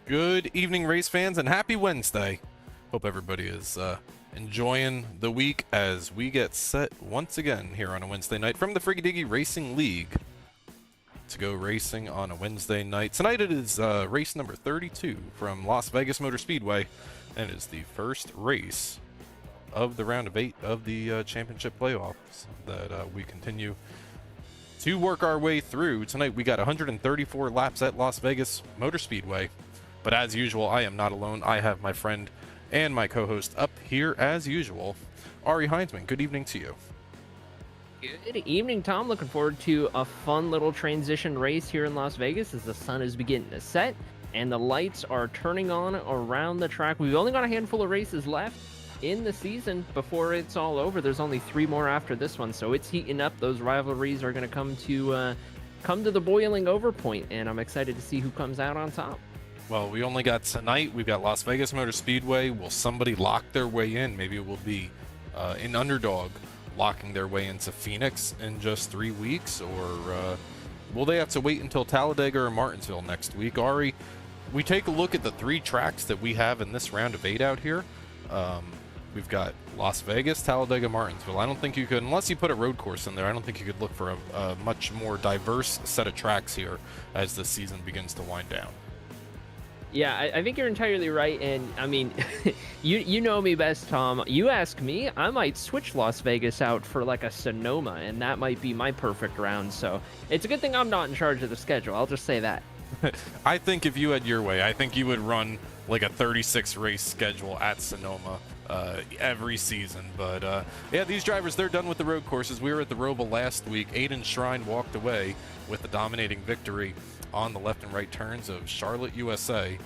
Good evening, race fans, and happy Wednesday. Hope everybody is enjoying the week as we get set once again here on a Wednesday night from the Friggy Diggy Racing League to go racing on a Wednesday night. Tonight it is race number 32 from Las Vegas Motor Speedway, and it is the first race of the round of 8 of the championship playoffs that we continue to work our way through. Tonight we got 134 laps at Las Vegas Motor Speedway. But as usual, I am not alone. I have my friend and my co-host up here as usual, Arie Heinzman. Good evening to you. Good evening, Tom. Looking forward to a fun little transition race here in Las Vegas as the sun is beginning to set and the lights are turning on around the track. We've only got a handful of races left in the season before it's all over. There's only 3 more after this one, so it's heating up. Those rivalries are going to come to the boiling over point, and I'm excited to see who comes out on top. Well, we only got tonight. We've got Las Vegas Motor Speedway. Will somebody lock their way in? Maybe it will be an underdog locking their way into Phoenix in just 3 weeks, or will they have to wait until Talladega or Martinsville next week? Ari, we take a look at the 3 tracks that we have in this round of 8 out here. We've got Las Vegas, Talladega, Martinsville. I don't think you could, unless you put a road course in there, I don't think you could look for a much more diverse set of tracks here as the season begins to wind down. Yeah, I think you're entirely right, and I mean, you know me best, Tom. You ask me, I might switch Las Vegas out for like a Sonoma, and that might be my perfect round, so it's a good thing I'm not in charge of the schedule, I'll just say that. I think if you had your way, I think you would run like a 36 race schedule at Sonoma every season. But yeah, these drivers, they're done with the road courses. We were at the Roval last week. Aiden Shrine walked away with the dominating victory on the left and right turns of Charlotte, USA.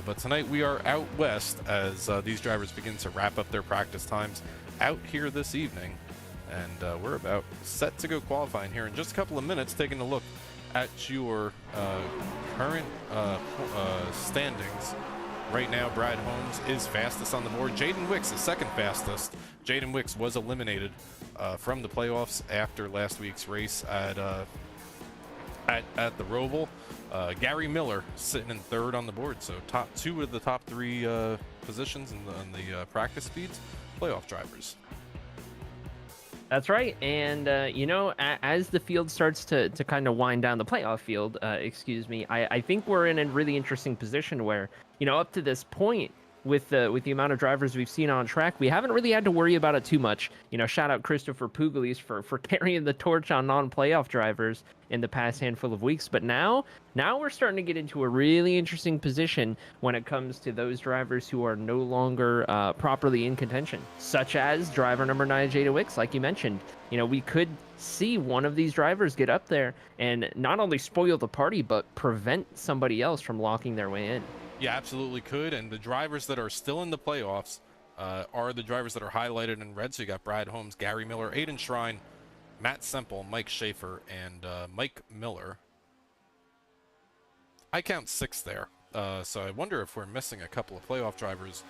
But tonight we are out west as these drivers begin to wrap up their practice times out here this evening. And we're about set to go qualifying here in just a couple of minutes, taking a look at your current standings. Right now, Brad Holmes is fastest on the board. Jaden Wicks is second fastest. Jaden Wicks was eliminated from the playoffs after last week's race at the Roval. Gary Miller sitting in third on the board, so top 2 of the top 3 positions in the practice speeds, playoff drivers. That's right, and as the field starts to kind of wind down, the playoff field, I think we're in a really interesting position where, up to this point, with the amount of drivers we've seen on track, we haven't really had to worry about it too much. Shout out Christopher Pugliese for carrying the torch on non-playoff drivers in the past handful of weeks. But now we're starting to get into a really interesting position when it comes to those drivers who are no longer properly in contention, such as driver number 9, Jada Wicks, like you mentioned. We could see one of these drivers get up there and not only spoil the party, but prevent somebody else from locking their way in. Yeah, absolutely could. And the drivers that are still in the playoffs are the drivers that are highlighted in red. So you got Brad Holmes, Gary Miller, Aiden Shrine, Matt Semple, Mike Schaefer, and Mike Miller. I count 6 there. So I wonder if we're missing a couple of playoff drivers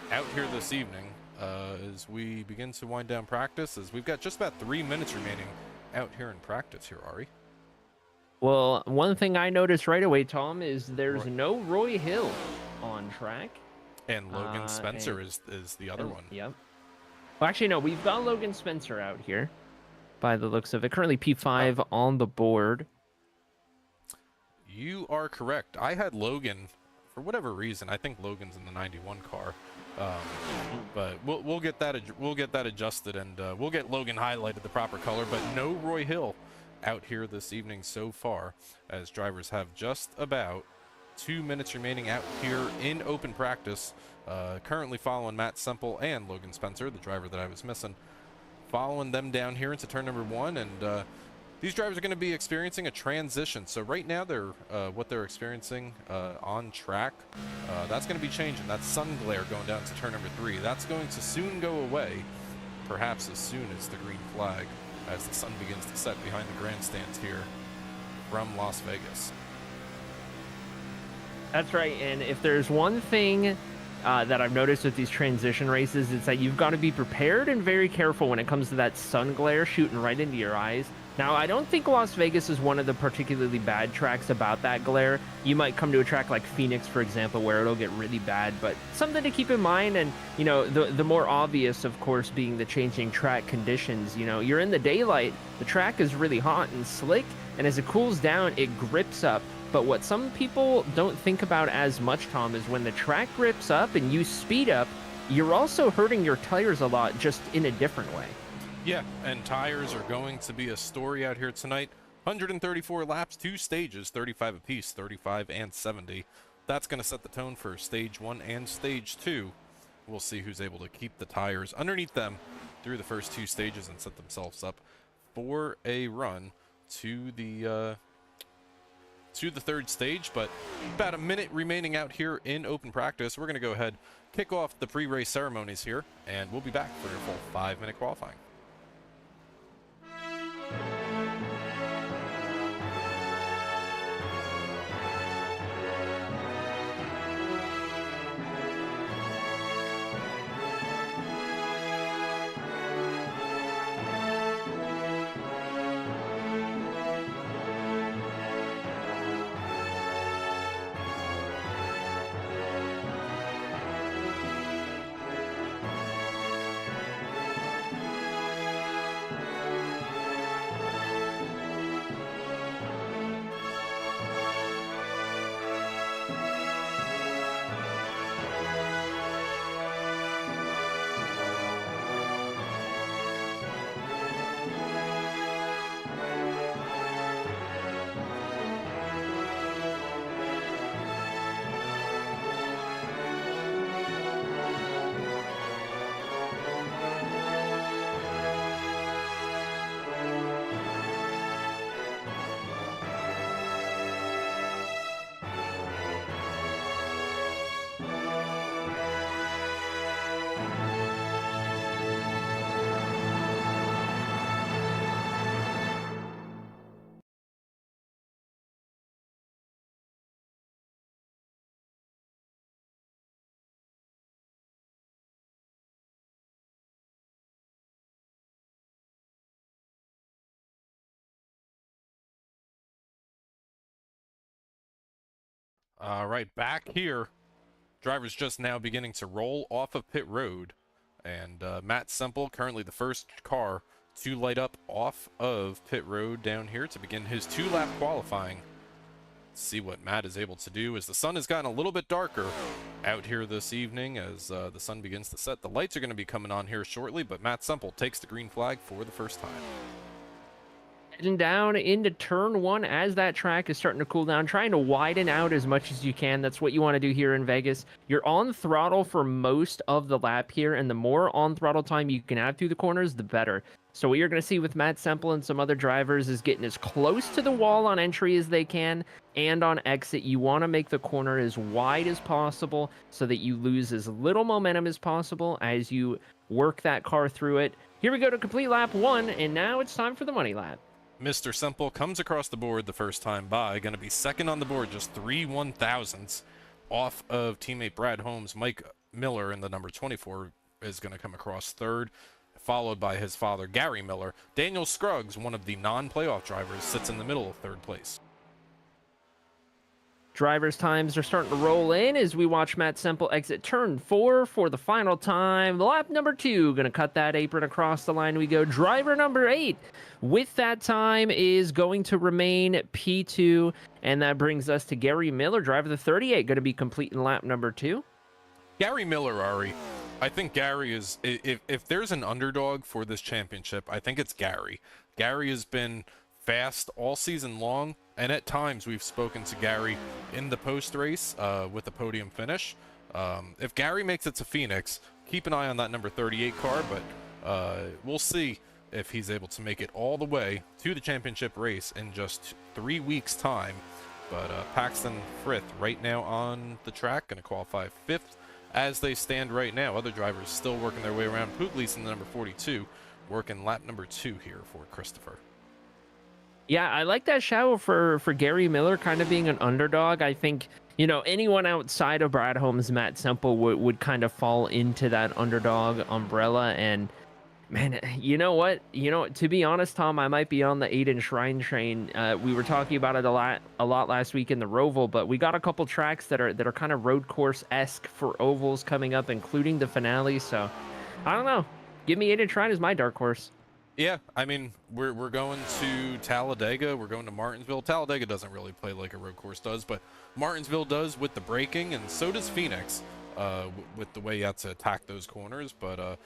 out here this evening as we begin to wind down practice, as we've got just about 3 minutes remaining out here in practice here, Ari. Well, one thing I noticed right away, Tom, is there's no Roy Hill on track. And Logan Spencer is the other one. Yep. Well, actually, no, we've got Logan Spencer out here by the looks of it. Currently P5 on the board. You are correct. I had Logan, for whatever reason. I think Logan's in the 91 car. But we'll get that adjusted, and we'll get Logan highlighted the proper color, but no Roy Hill out here this evening so far, as drivers have just about 2 minutes remaining out here in open practice. Currently following Matt Semple and Logan Spencer, the driver that I was missing, following them down here into turn number 1, and these drivers are going to be experiencing a transition. So right now what they're experiencing on track, that's going to be changing. That sun glare going down to turn number 3, that's going to soon go away, perhaps as soon as the green flag, as the sun begins to set behind the grandstands here from Las Vegas. That's right, and if there's one thing that I've noticed with these transition races, it's that you've got to be prepared and very careful when it comes to that sun glare shooting right into your eyes. Now, I don't think Las Vegas is one of the particularly bad tracks about that glare. You might come to a track like Phoenix, for example, where it'll get really bad, but something to keep in mind. And, you know, the more obvious, of course, being the changing track conditions. You know, you're in the daylight, the track is really hot and slick, and as it cools down, it grips up. But what some people don't think about as much, Tom, is when the track grips up and you speed up, you're also hurting your tires a lot, just in a different way. Yeah, and tires are going to be a story out here tonight. 134 laps, 2 stages, 35 apiece, 35 and 70. That's going to set the tone for stage 1 and stage 2. We'll see who's able to keep the tires underneath them through the first 2 stages and set themselves up for a run to the 3rd stage. But about a minute remaining out here in open practice. We're going to go ahead, kick off the pre-race ceremonies here, and we'll be back for your full 5-minute qualifying. All right, back here. Drivers just now beginning to roll off of pit road. And Matt Semple, currently the first car to light up off of pit road down here to begin his 2-lap qualifying. Let's see what Matt is able to do as the sun has gotten a little bit darker out here this evening as the sun begins to set. The lights are going to be coming on here shortly, but Matt Semple takes the green flag for the first time. Heading down into turn 1 as that track is starting to cool down, trying to widen out as much as you can. That's what you want to do here in Vegas. You're on throttle for most of the lap here, and the more on throttle time you can have through the corners, the better. So what you're going to see with Matt Semple and some other drivers is getting as close to the wall on entry as they can, and on exit, you want to make the corner as wide as possible so that you lose as little momentum as possible as you work that car through it. Here we go to complete lap 1, and now it's time for the money lap. Mr. Semple comes across the board the first time by, going to be second on the board, just 3 1/1000ths off of teammate Brad Holmes. Mike Miller in the number 24 is going to come across third, followed by his father, Gary Miller. Daniel Scruggs, one of the non-playoff drivers, sits in the middle of third place. Drivers' times are starting to roll in as we watch Matt Semple exit turn 4 for the final time. Lap number 2, going to cut that apron across the line. We go. Driver number 8 with that time is going to remain P2, and that brings us to Gary Miller, driver the 38, going to be completing lap number 2. Gary Miller, Arie. I think Gary is, if there's an underdog for this championship, I think it's Gary. Gary has been fast all season long, and at times we've spoken to Gary in the post race with a podium finish. If Gary makes it to Phoenix, keep an eye on that number 38 car, but we'll see if he's able to make it all the way to the championship race in just 3 weeks time. But Paxton Frith right now on the track, going to qualify 5th as they stand right now. Other drivers still working their way around. Pugliese in the number 42 working lap number 2 here for Christopher. Yeah, I like that shout for Gary Miller kind of being an underdog. I think, you know, anyone outside of Brad Holmes, Matt Semple would kind of fall into that underdog umbrella. And, Man, you know what? To be honest, Tom, I might be on the Aiden Shrine train. We were talking about it a lot last week in the Roval, but we got a couple tracks that are kind of road course-esque for ovals coming up, including the finale. So, I don't know. Give me Aiden Shrine as my dark horse. Yeah, I mean, we're going to Talladega, we're going to Martinsville. Talladega doesn't really play like a road course does, but Martinsville does with the braking, and so does Phoenix, with the way you have to attack those corners. But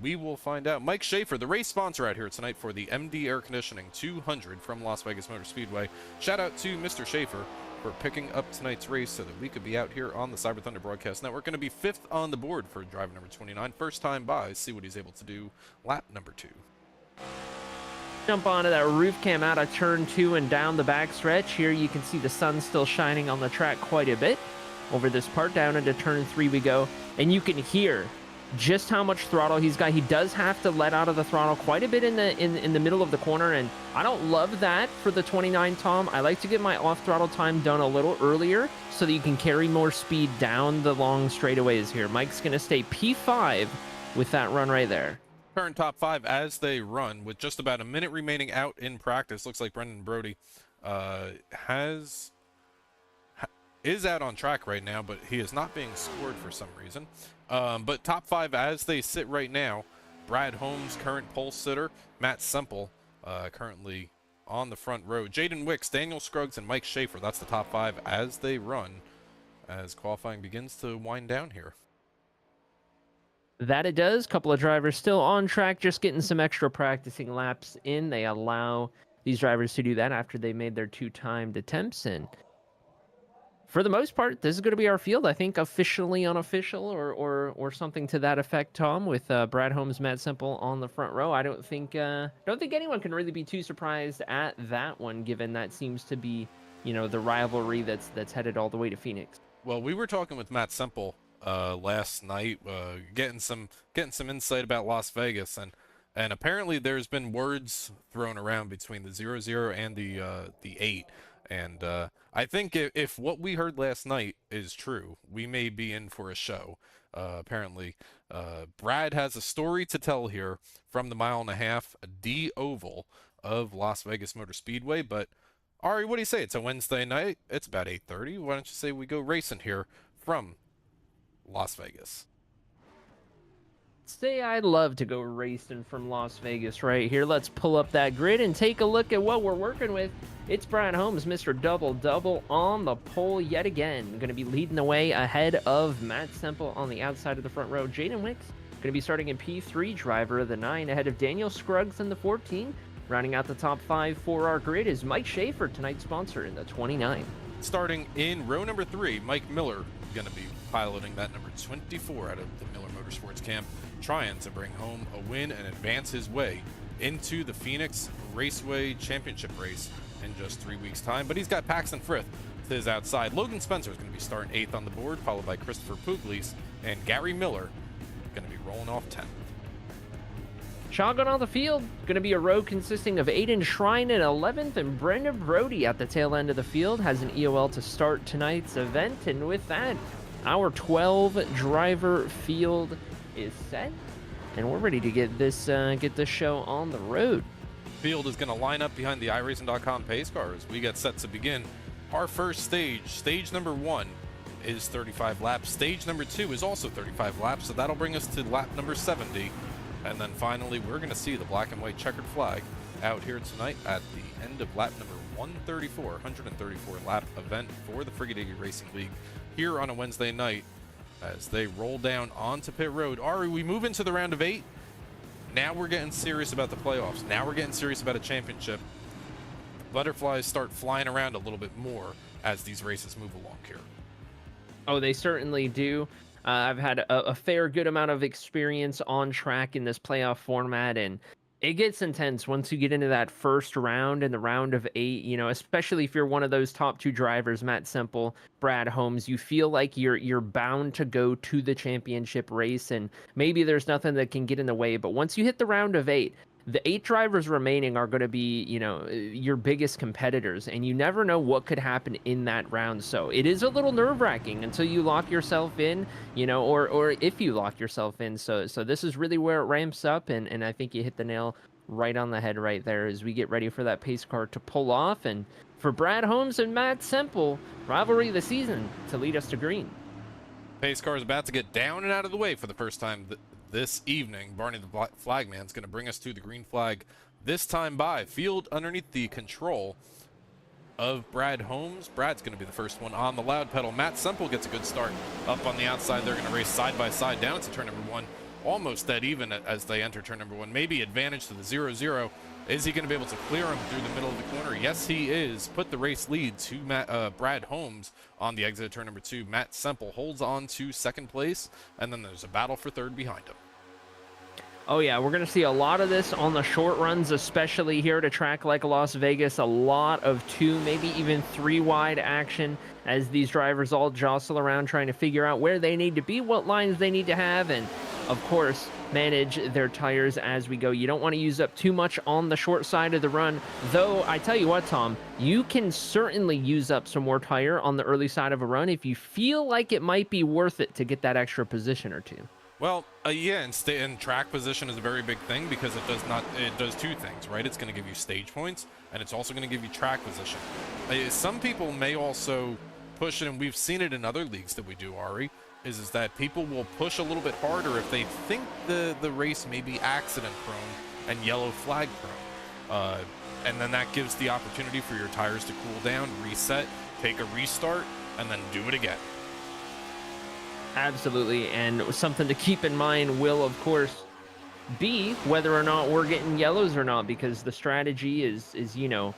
we will find out. Mike Schaefer, the race sponsor out here tonight for the MD Air Conditioning 200 from Las Vegas Motor Speedway. Shout out to Mr. Schaefer for picking up tonight's race so that we could be out here on the CyberThunder Broadcast Network. Going to be 5th on the board for driver number 29. First time by. See what he's able to do. Lap number 2. Jump onto that roof cam out of turn 2 and down the backstretch. Here you can see the sun still shining on the track quite a bit. Over this part, down into turn 3 we go. And you can hear just how much throttle he's got. He does have to let out of the throttle quite a bit in the middle of the corner, and I don't love that for the 29, Tom. I like to get my off throttle time done a little earlier so that you can carry more speed down the long straightaways here. Mike's gonna stay P5 with that run right there. Current top 5 as they run with just about a minute remaining out in practice. Looks like Brendan Brody is out on track right now, but he is not being scored for some reason. But top 5 as they sit right now: Brad Holmes, current pole sitter; Matt Semple, currently on the front row; Jaden Wicks, Daniel Scruggs, and Mike Schaefer. That's the top 5 as they run, as qualifying begins to wind down here. That it does. Couple of drivers still on track, just getting some extra practicing laps in. They allow these drivers to do that after they made their 2 timed attempts. And for the most part, this is going to be our field. I think officially unofficial or something to that effect, Tom, with Brad Holmes, Matt Semple on the front row. I don't think anyone can really be too surprised at that one, given that seems to be, the rivalry that's headed all the way to Phoenix. Well, we were talking with Matt Semple last night, getting some insight about Las Vegas, and apparently there's been words thrown around between the 0-0 and the 8, and I think if what we heard last night is true, we may be in for a show. Apparently, Brad has a story to tell here from the 1.5 D oval of Las Vegas Motor Speedway. But Arie, what do you say? It's a Wednesday night. It's about 8:30. Why don't you say we go racing here from Las Vegas? Say I'd love to go racing from Las Vegas right here. Let's pull up that grid and take a look at what we're working with. It's Brad Holmes, Mr. Double-Double, on the pole yet again. Going to be leading the way ahead of Matt Semple on the outside of the front row. Jaden Wicks going to be starting in P3, driver of the 9, ahead of Daniel Scruggs in the 14. Rounding out the top 5 for our grid is Mike Schaefer, tonight's sponsor, in the 29. Starting in row number 3, Mike Miller going to be piloting that number 24 out of the Miller Motorsports camp, trying to bring home a win and advance his way into the Phoenix Raceway Championship race in just 3 weeks' time. But he's got Paxton Frith to his outside. Logan Spencer is going to be starting 8th on the board, followed by Christopher Pugliese, and Gary Miller going to be rolling off 10th. Shotgun on the field, going to be a row consisting of Aiden Shrine in 11th, and Brendan Brody at the tail end of the field has an EOL to start tonight's event. And with that, our 12-driver field is set, and we're ready to get this show on the road. Field is going to line up behind the iRacing.com pace car as we get set to begin our first stage. Stage number 1 is 35 laps. Stage number 2 is also 35 laps, so that'll bring us to lap number 70. And then finally, we're going to see the black and white checkered flag out here tonight at the end of lap number 134 lap event for the Frigadiggy Racing League here on a Wednesday night as they roll down onto pit road. Arie, we move into the round of 8. Now we're getting serious about the playoffs. Now we're getting serious about a championship. Butterflies start flying around a little bit more as these races move along here. Oh, they certainly do. I've had a fair good amount of experience on track in this playoff format, and it gets intense once you get into that first round and the round of 8, especially if you're one of those top 2 drivers, Matt Semple, Brad Holmes. You feel like you're bound to go to the championship race, and maybe there's nothing that can get in the way. But once you hit the round of 8, the 8 drivers remaining are going to be, you know, your biggest competitors, and you never know what could happen in that round. So it is a little nerve-wracking until you lock yourself in, you know, or if you lock yourself in. So this is really where it ramps up, and I think you hit the nail right on the head right there as we get ready for that pace car to pull off, and for Brad Holmes and Matt Semple, rivalry of the season to lead us to green. Pace car is about to get down and out of the way for the first time this evening. Barney the flagman's going to bring us to the green flag this time by field underneath the control of Brad Holmes. Brad's going to be the first one on the loud pedal. Matt Semple gets a good start up on the outside. They're going to race side by side down to turn number 1, almost dead even as they enter turn number 1. Maybe advantage to the 0-0. Is he going to be able to clear him through the middle of the corner? Yes, he is. Put the race lead to Brad Holmes on the exit of turn number 2. Matt Semple holds on to second place, and then there's a battle for third behind him. Oh yeah, we're going to see a lot of this on the short runs, especially here at a track like Las Vegas. A lot of 2, maybe even 3 wide action as these drivers all jostle around trying to figure out where they need to be, what lines they need to have, and of course, manage their tires as we go. You don't want to use up too much on the short side of the run, though I tell you what, Tom, you can certainly use up some more tire on the early side of a run if you feel like it might be worth it to get that extra position or 2. Well, yeah, and track position is a very big thing because it does 2 things, right? It's going to give you stage points, and it's also going to give you track position. Some people may also push it, and we've seen it in other leagues that we do, Arie, is that people will push a little bit harder if they think the race may be accident prone and yellow flag prone. And then that gives the opportunity for your tires to cool down, reset, take a restart, and then do it again. Absolutely, and something to keep in mind will, of course, be whether or not we're getting yellows or not, because the strategy is you know,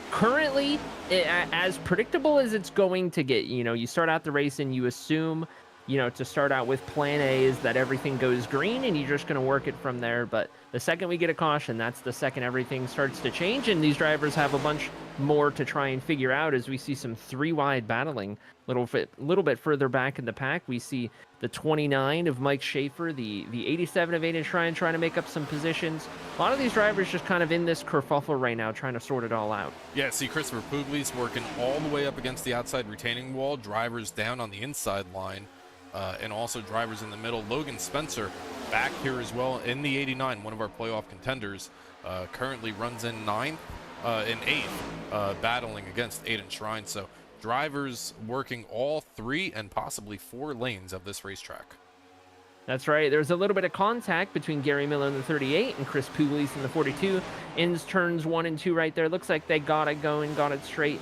currently as predictable as it's going to get. You know, you start out the race and you assume, you know, to start out with plan A is that everything goes green and you're just going to work it from there. But the second we get a caution, that's the second everything starts to change, and these drivers have a bunch more to try and figure out as we see some 3 wide battling little bit further back in the pack. We see the 29 of Mike Schaefer, the 87 of Aiden Shrine trying to make up some positions. A lot of these drivers just kind of in this kerfuffle right now, trying to sort it all out. Yeah, see Christopher Pugli's working all the way up against the outside retaining wall, drivers down on the inside line, and also drivers in the middle. Logan Spencer back here as well in the 89, one of our playoff contenders, currently runs in 9th and 8th, battling against Aiden Shrine. So drivers working all 3 and possibly 4 lanes of this racetrack. That's right. There's a little bit of contact between Gary Miller in the 38 and Chris Pugliese in the 42. Ends turns 1 and 2 right there. Looks like they got it going, got it straight.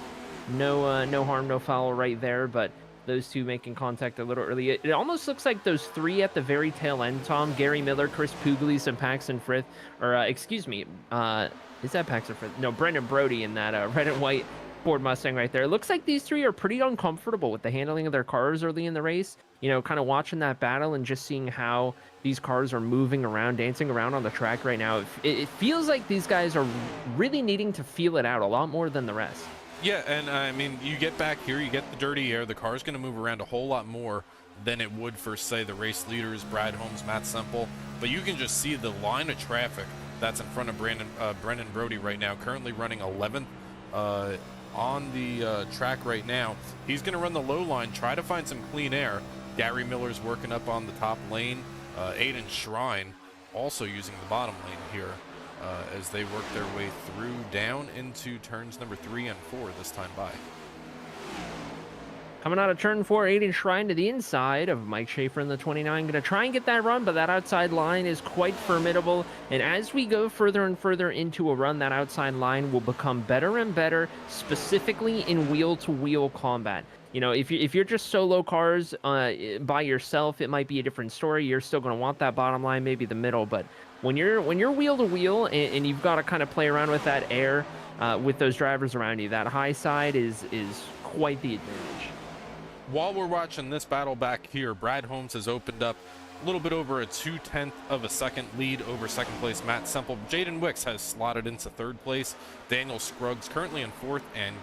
No harm, no foul right there, but those 2 making contact a little early. It almost looks like those 3 at the very tail end, Tom. Gary Miller, Chris Pugliese, and Paxton Frith, or excuse me, is that Paxton Frith? No, Brendan Brody in that red and white Ford Mustang right there. It looks like these 3 are pretty uncomfortable with the handling of their cars early in the race. You know, kind of watching that battle and just seeing how these cars are moving around, dancing around on the track right now. It feels like these guys are really needing to feel it out a lot more than the rest. Yeah, and I mean, you get back here, you get the dirty air, the car's going to move around a whole lot more than it would for, say, the race leaders, Brad Holmes, Matt Semple. But you can just see the line of traffic that's in front of Brendan Brody right now, currently running 11th on the track right now. He's going to run the low line, try to find some clean air. Gary Miller's working up on the top lane. Aiden Shrine also using the bottom lane here as they work their way through down into turns number 3 and 4 this time by. Coming out of turn 4, Aiden Shrine to the inside of Mike Schaefer in the 29. Going to try and get that run, but that outside line is quite formidable. And as we go further and further into a run, that outside line will become better and better, specifically in wheel-to-wheel combat. You know, if you're just solo cars by yourself, it might be a different story. You're still going to want that bottom line, maybe the middle. But when you're wheel-to-wheel and you've got to kind of play around with that air with those drivers around you, that high side is quite the advantage. While we're watching this battle back here, Brad Holmes has opened up a little bit over a 0.2 of a second lead over second place Matt Semple. Jaden Wicks has slotted into third place. Daniel Scruggs currently in 4th, and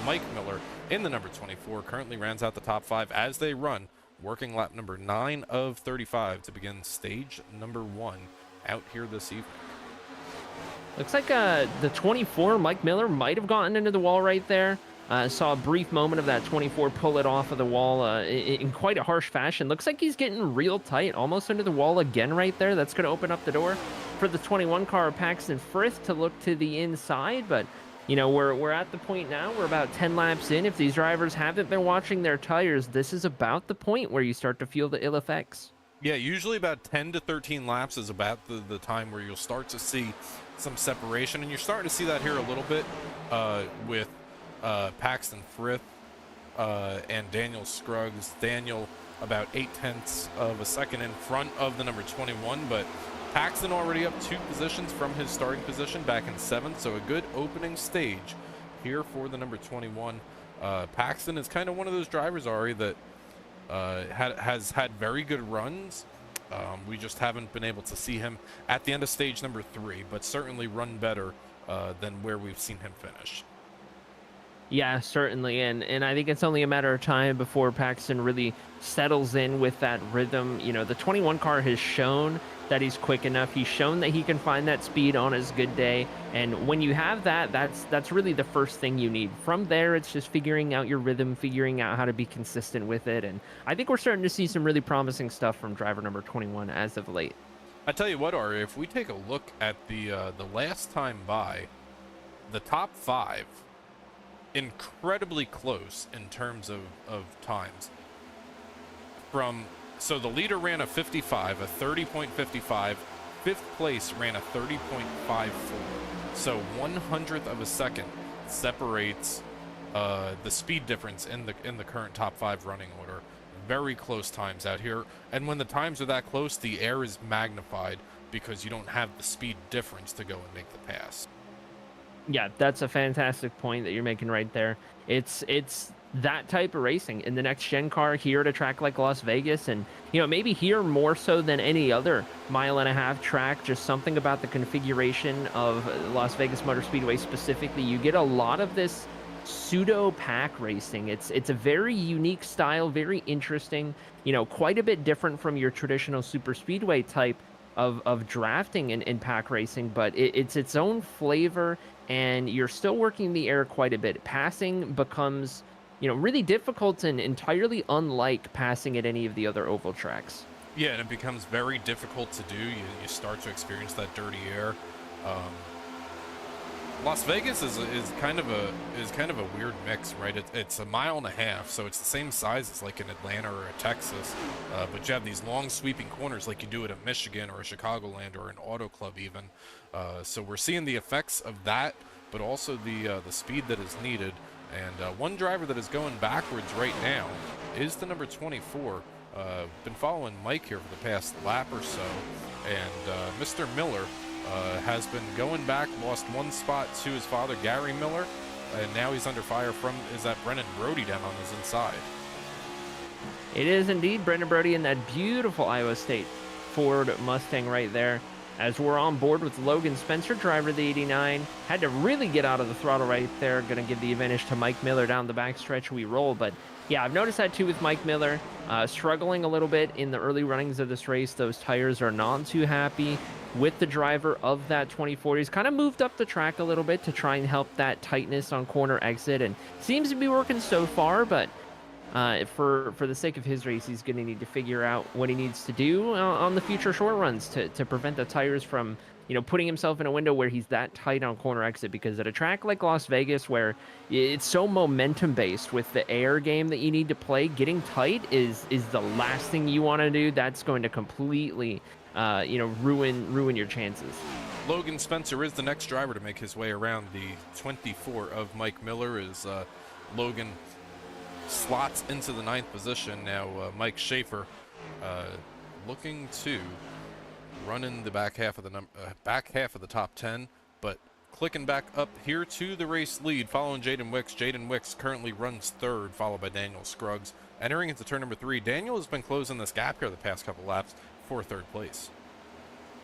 Mike Miller in the number 24 currently rounds out the top 5 as they run working lap number 9 of 35 to begin stage number 1 out here this evening. Looks like the 24, Mike Miller, might have gotten into the wall right there. Saw a brief moment of that 24 pull it off of the wall in quite a harsh fashion. Looks like he's getting real tight, almost into the wall again right there. That's going to open up the door for the 21 car, Paxton Frith, to look to the inside. But, you know, we're at the point now. We're about 10 laps in. If these drivers haven't been watching their tires, this is about the point where you start to feel the ill effects. Yeah, usually about 10 to 13 laps is about the time where you'll start to see some separation, and you're starting to see that here a little bit with Paxton Frith and Daniel Scruggs. Daniel about 0.8 of a second in front of the number 21, but Paxton already up 2 positions from his starting position back in 7th, so a good opening stage here for the number 21. Paxton is kind of one of those drivers, Arie, that has had very good runs. We just haven't been able to see him at the end of stage number 3, but certainly run better than where we've seen him finish. Yeah, certainly, and I think it's only a matter of time before Paxton really settles in with that rhythm. You know, the 21 car has shown that he's quick enough. He's shown that he can find that speed on his good day, and when you have that, that's really the first thing you need. From there, it's just figuring out your rhythm, figuring out how to be consistent with it, and I think we're starting to see some really promising stuff from driver number 21 as of late. I tell you what, Arie, if we take a look at the last time by, the top 5, incredibly close in terms of times. So the leader ran a 55, a 30.55. 5th place ran a 30.54. So 1/100th of a second separates the speed difference in the current top 5 running order. Very close times out here, and when the times are that close, the air is magnified because you don't have the speed difference to go and make the pass. Yeah, that's a fantastic point that you're making right there. It's that type of racing in the next gen car here at a track like Las Vegas, and you know, maybe here more so than any other mile-and-a-half track. Just something about the configuration of Las Vegas Motor Speedway specifically, you get a lot of this pseudo pack racing. It's a very unique style, very interesting, you know, quite a bit different from your traditional super speedway type of drafting in pack racing, but it's its own flavor, and you're still working the air quite a bit. Passing becomes, you know, really difficult and entirely unlike passing at any of the other oval tracks. Yeah, and it becomes very difficult to do. You start to experience that dirty air. Las Vegas is kind of a weird mix, right? It's a mile and a half, so it's the same size as like in Atlanta or Texas, but you have these long sweeping corners like you do at a Michigan or a Chicagoland or an Auto Club even. So we're seeing the effects of that, but also the speed that is needed. And one driver that is going backwards right now is the number 24. Been following Mike here for the past lap or so, and Mr. Miller has been going back, lost 1 spot to his father, Gary Miller, and now he's under fire from, is that Brennan Brody down on his inside? It is indeed Brendan Brody in that beautiful Iowa State Ford Mustang right there. As we're on board with Logan Spencer, driver of the 89. Had to really get out of the throttle right there. Going to give the advantage to Mike Miller down the backstretch. We roll, but yeah, I've noticed that too with Mike Miller. Struggling a little bit in the early runnings of this race. Those tires are not too happy with the driver of that 24. He's kind of moved up the track a little bit to try and help that tightness on corner exit, and seems to be working so far, but for the sake of his race, he's going to need to figure out what he needs to do on the future short runs to prevent the tires from, you know, putting himself in a window where he's that tight on corner exit. Because at a track like Las Vegas, where it's so momentum based with the air game that you need to play, getting tight is the last thing you want to do. That's going to completely you know, ruin your chances. Logan Spencer is the next driver to make his way around the 24 of Mike Miller as Logan slots into the 9th position. Now Mike Schaefer looking to run in the back half of the top 10, but clicking back up here to the race lead, following Jaden Wicks. Jaden Wicks currently runs 3rd, followed by Daniel Scruggs. Entering into turn number 3, Daniel has been closing this gap here the past couple laps for 3rd place.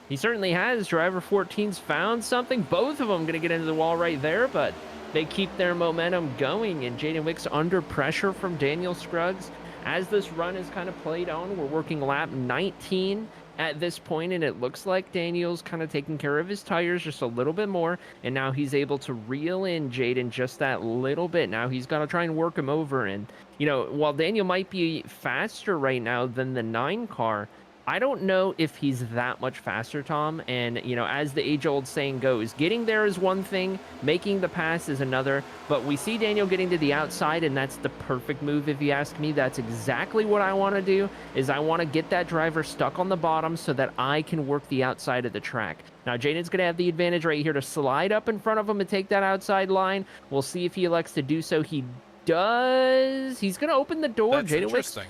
He certainly has. Driver 14's found something. Both of them going to get into the wall right there, but they keep their momentum going, and Jaden Wicks under pressure from Daniel Scruggs. As this run is kind of played on, we're working lap 19 at this point, and it looks like Daniel's kind of taking care of his tires just a little bit more, and now he's able to reel in Jaden just that little bit. Now he's got to try and work him over, and while Daniel might be faster right now than the 9 car, I don't know if he's that much faster, Tom. And, as the age-old saying goes, getting there is one thing, making the pass is another. But we see Daniel getting to the outside, and that's the perfect move, if you ask me. That's exactly what I want to do, is I want to get that driver stuck on the bottom so that I can work the outside of the track. Now, Jaden's going to have the advantage right here to slide up in front of him and take that outside line. We'll see if he elects to do so. He does. He's going to open the door. That's Jaden interesting.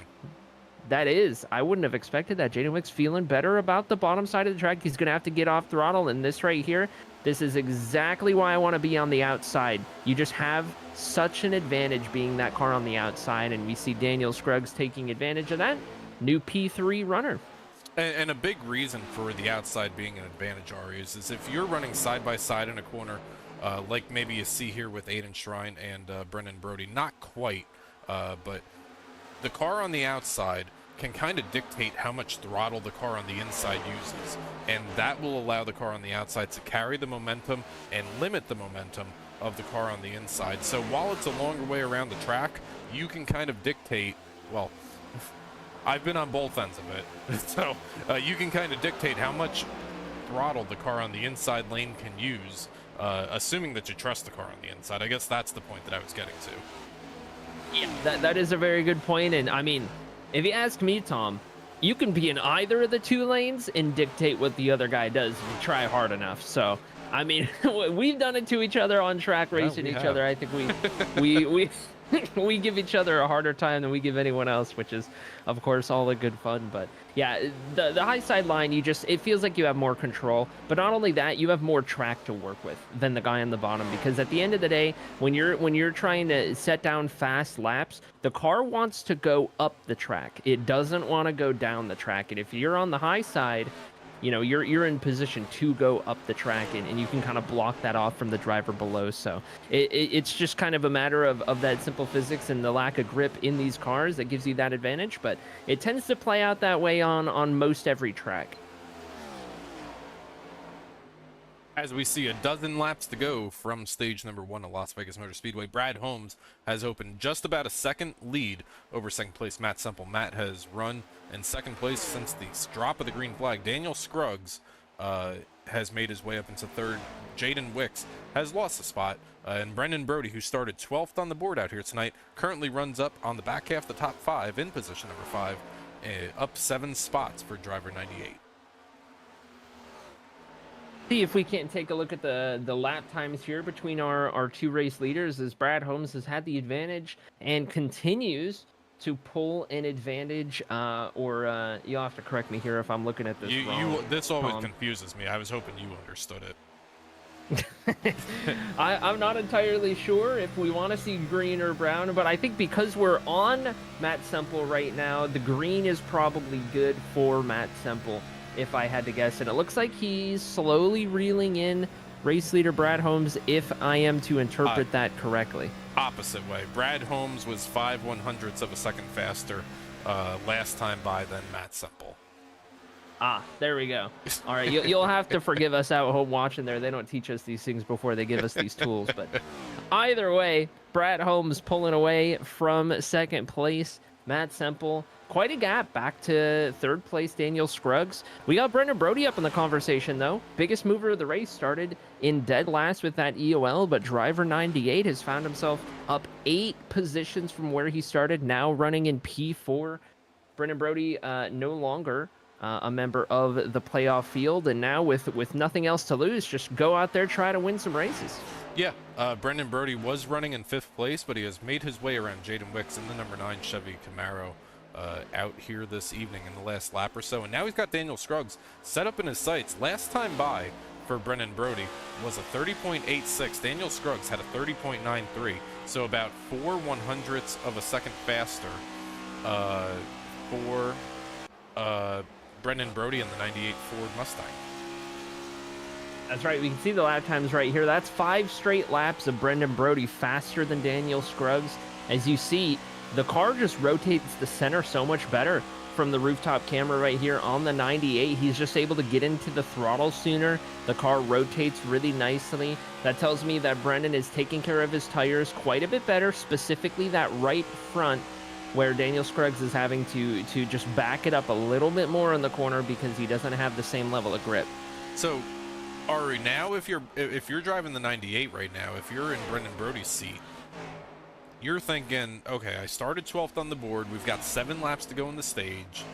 That is. I wouldn't have expected that. Jaden Wick's feeling better about the bottom side of the track. He's going to have to get off throttle. And this right here, this is exactly why I want to be on the outside. You just have such an advantage being that car on the outside. And we see Daniel Scruggs taking advantage of that. New P3 runner. And a big reason for the outside being an advantage, Arie, is if you're running side by side in a corner, like maybe you see here with Aiden Shrine and Brendan Brody, not quite, but the car on the outside can kind of dictate how much throttle the car on the inside uses, and that will allow the car on the outside to carry the momentum and limit the momentum of the car on the inside. So while it's a longer way around the track, you can kind of dictate, well, I've been on both ends of it, so you can kind of dictate how much throttle the car on the inside lane can use, assuming that you trust the car on the inside. I guess that's the point that I was getting to. Yeah, that is a very good point. And I mean, if you ask me, Tom, you can be in either of the 2 lanes and dictate what the other guy does if you try hard enough. So, I mean, we've done it to each other on track, racing each other. I think we give each other a harder time than we give anyone else, which is, of course, all the good fun. But yeah, the high side line, it feels like you have more control. But not only that, you have more track to work with than the guy on the bottom, because at the end of the day, when you're trying to set down fast laps, the car wants to go up the track. It doesn't want to go down the track. And if you're on the high side, you're in position to go up the track, and you can kind of block that off from the driver below. So it's just kind of a matter of that simple physics and the lack of grip in these cars that gives you that advantage. But it tends to play out that way on most every track. As we see a dozen laps to go from stage number 1 of Las Vegas Motor Speedway, Brad Holmes has opened just about a second lead over second place Matt Semple. Matt has run in second place since the drop of the green flag. Daniel Scruggs has made his way up into third. Jaden Wicks has lost a spot. And Brendan Brody, who started 12th on the board out here tonight, currently runs up on the back half of the top 5 in position number 5, up 7 spots for driver 98. See if we can't take a look at the lap times here between our 2 race leaders, as Brad Holmes has had the advantage and continues to pull an advantage, or you'll have to correct me here if I'm looking at this wrong. This always confuses me. I was hoping you understood it. I'm not entirely sure if we want to see green or brown, but I think because we're on Matt Semple right now, the green is probably good for Matt Semple, if I had to guess. And it looks like he's slowly reeling in race leader Brad Holmes, if I am to interpret that correctly. Opposite way. Brad Holmes was 5/100ths of a second faster last time by than Matt Semple. Ah, there we go. All right, you'll have to forgive us out home watching there. They don't teach us these things before they give us these tools. But either way, Brad Holmes pulling away from second place. Matt Semple, quite a gap back to third place, Daniel Scruggs. We got Brendan Brody up in the conversation, though. Biggest mover of the race, started in dead last with that EOL, but driver 98 has found himself up 8 positions from where he started, now running in P4. Brendan Brody no longer a member of the playoff field, and now with nothing else to lose, just go out there, try to win some races. Yeah, Brendan Brody was running in 5th place, but he has made his way around Jaden Wicks in the number 9 Chevy Camaro out here this evening in the last lap or so. And now he's got Daniel Scruggs set up in his sights. Last time by for Brendan Brody was a 30.86. Daniel Scruggs had a 30.93, so about 4/100ths of a second faster for Brendan Brody in the 98 Ford Mustang. That's right. We can see the lap times right here. That's 5 straight laps of Brendan Brody faster than Daniel Scruggs. As you see, the car just rotates the center so much better from the rooftop camera right here on the 98. He's just able to get into the throttle sooner. The car rotates really nicely. That tells me that Brendan is taking care of his tires quite a bit better, specifically that right front, where Daniel Scruggs is having to just back it up a little bit more in the corner because he doesn't have the same level of grip. So, Arie, now if you're driving the 98 right now, if you're in Brendan Brody's seat, you're thinking, okay, I started 12th on the board. We've got 7 laps to go in the stage.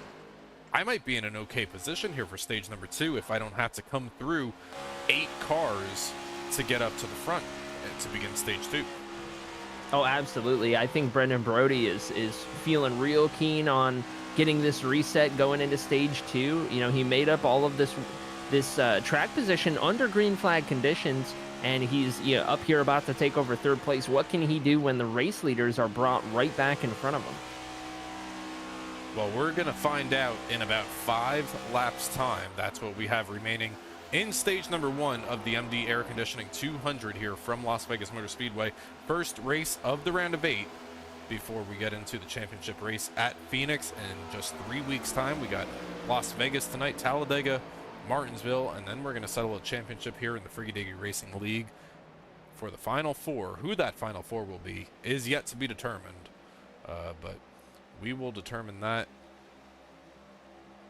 I might be in an okay position here for stage number 2 if I don't have to come through 8 cars to get up to the front to begin stage 2. Oh, absolutely. I think Brendan Brody is feeling real keen on getting this reset going into stage 2. You know, he made up all of this track position under green flag conditions, and he's up here about to take over 3rd place. What can he do when the race leaders are brought right back in front of him? Well, we're going to find out in about 5 laps time. That's what we have remaining in stage number 1 of the MD Air Conditioning 200 here from Las Vegas Motor Speedway. First race of the round of 8 before we get into the championship race at Phoenix in just 3 weeks' time. We got Las Vegas tonight, Talladega, Martinsville, and then we're going to settle a championship here in the Frigidigi Racing League for the Final 4. Who that Final 4 will be is yet to be determined, but we will determine that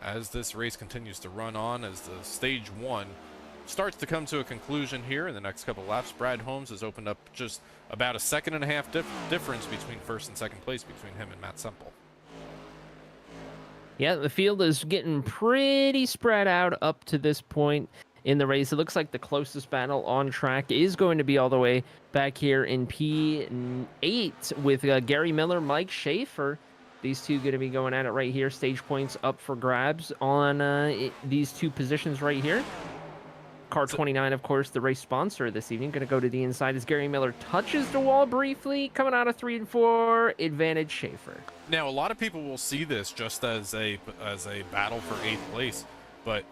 as this race continues to run on, as the stage 1 starts to come to a conclusion here in the next couple laps. Brad Holmes has opened up just about a 1.5 difference between 1st and 2nd place between him and Matt Semple. Yeah, the field is getting pretty spread out up to this point in the race. It looks like the closest battle on track is going to be all the way back here in P8 with Gary Miller, Mike Schaefer. These two going to be going at it right here. Stage points up for grabs on these 2 positions right here. Car 29, of course, the race sponsor this evening. Going to go to the inside as Gary Miller touches the wall briefly. Coming out of 3 and 4, advantage Schaefer. Now, a lot of people will see this just as a battle for 8th place, but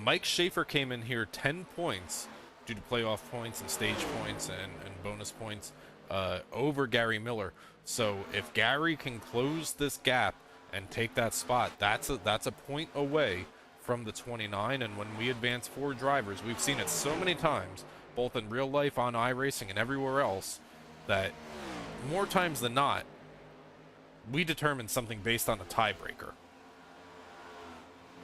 Mike Schaefer came in here 10 points due to playoff points and stage points and bonus points over Gary Miller. So if Gary can close this gap and take that spot, that's a point away from the 29. And when we advance 4 drivers, we've seen it so many times, both in real life, on iRacing, and everywhere else, that more times than not, we determine something based on a tiebreaker.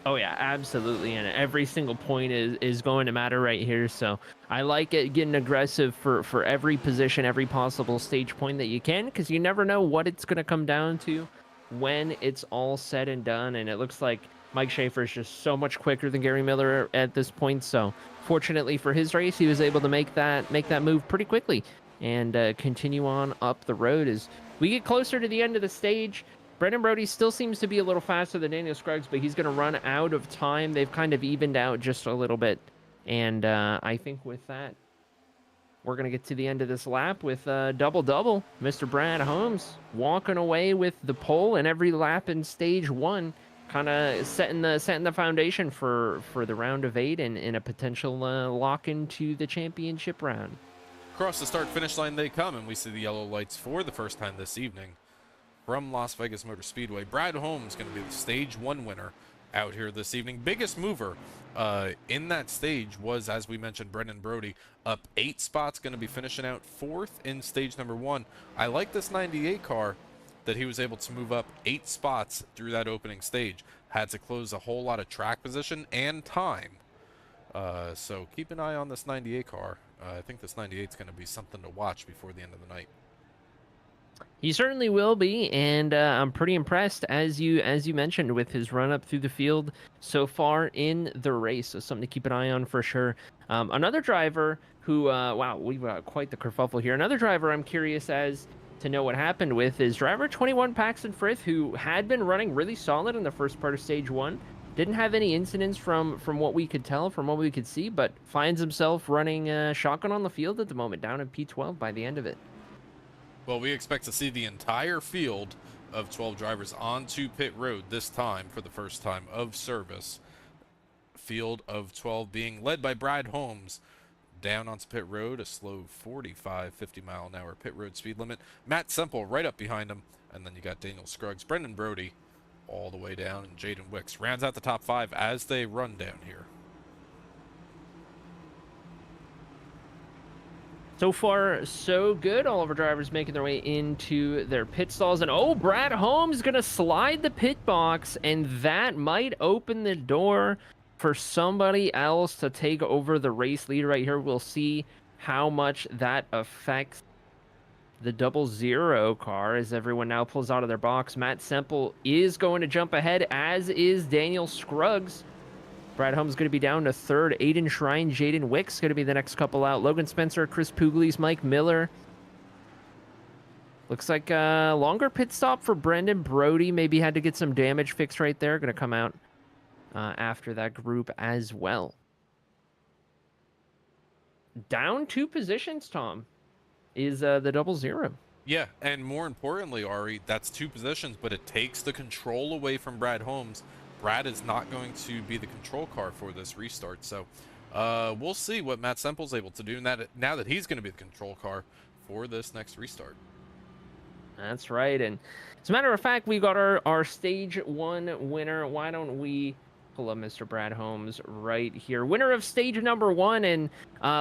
Oh yeah, absolutely, and every single point is going to matter right here. So I like it getting aggressive for every position, every possible stage point that you can, because you never know what it's going to come down to when it's all said and done. And it looks like Mike Schaefer is just so much quicker than Gary Miller at this point. So fortunately for his race, he was able to make that move pretty quickly and continue on up the road. As we get closer to the end of the stage, Brendan Brody still seems to be a little faster than Daniel Scruggs, but he's going to run out of time. They've kind of evened out just a little bit. And I think with that, we're going to get to the end of this lap with double-double. Mr. Brad Holmes walking away with the pole in every lap in stage 1, kind of setting the foundation for the round of 8 and in a potential lock into the championship round. Across the start-finish line they come, and we see the yellow lights for the first time this evening from Las Vegas Motor Speedway. Brad Holmes going to be the stage 1 winner out here this evening. Biggest mover in that stage was, as we mentioned, Brendan Brody, up 8 spots, going to be finishing out 4th in stage number 1. I like this 98 car that he was able to move up 8 spots through that opening stage. Had to close a whole lot of track position and time. So keep an eye on this 98 car. I think this 98 is going to be something to watch before the end of the night. He certainly will be, and I'm pretty impressed, as you mentioned, with his run up through the field so far in the race. So something to keep an eye on for sure. Another driver who, wow, we've got quite the kerfuffle here. Another driver I'm curious as to know what happened with is driver 21 Paxton Frith, who had been running really solid in the first part of stage 1. Didn't have any incidents from what we could tell, from what we could see, but finds himself running shotgun on the field at the moment, down in P12 by the end of it. Well, we expect to see the entire field of 12 drivers onto pit road this time for the first time of service. Field of 12 being led by Brad Holmes down onto pit road, a slow 45, 50 mile an hour pit road speed limit. Matt Semple right up behind him, and then you got Daniel Scruggs, Brendan Brody, all the way down, and Jaden Wicks rounds out the top 5 as they run down here. So far, so good. All of our drivers making their way into their pit stalls. And oh, Brad Holmes going to slide the pit box, and that might open the door for somebody else to take over the race lead right here. We'll see how much that affects the 00 car as everyone now pulls out of their box. Matt Semple is going to jump ahead, as is Daniel Scruggs. Brad Holmes going to be down to third. Aiden Shrine, Jaden Wicks going to be the next couple out. Logan Spencer, Chris Pugliese, Mike Miller. Looks like a longer pit stop for Brendan Brody. Maybe had to get some damage fixed right there. Going to come out after that group as well. Down 2 positions, Tom, is the 00. Yeah, and more importantly, Ari, that's 2 positions, but it takes the control away from Brad Holmes. Brad is not going to be the control car for this restart, so we'll see what Matt Semple's able to do now that he's going to be the control car for this next restart. That's right, and as a matter of fact, we got our Stage 1 winner. Why don't we pull up Mr. Brad Holmes right here? Winner of stage number 1, and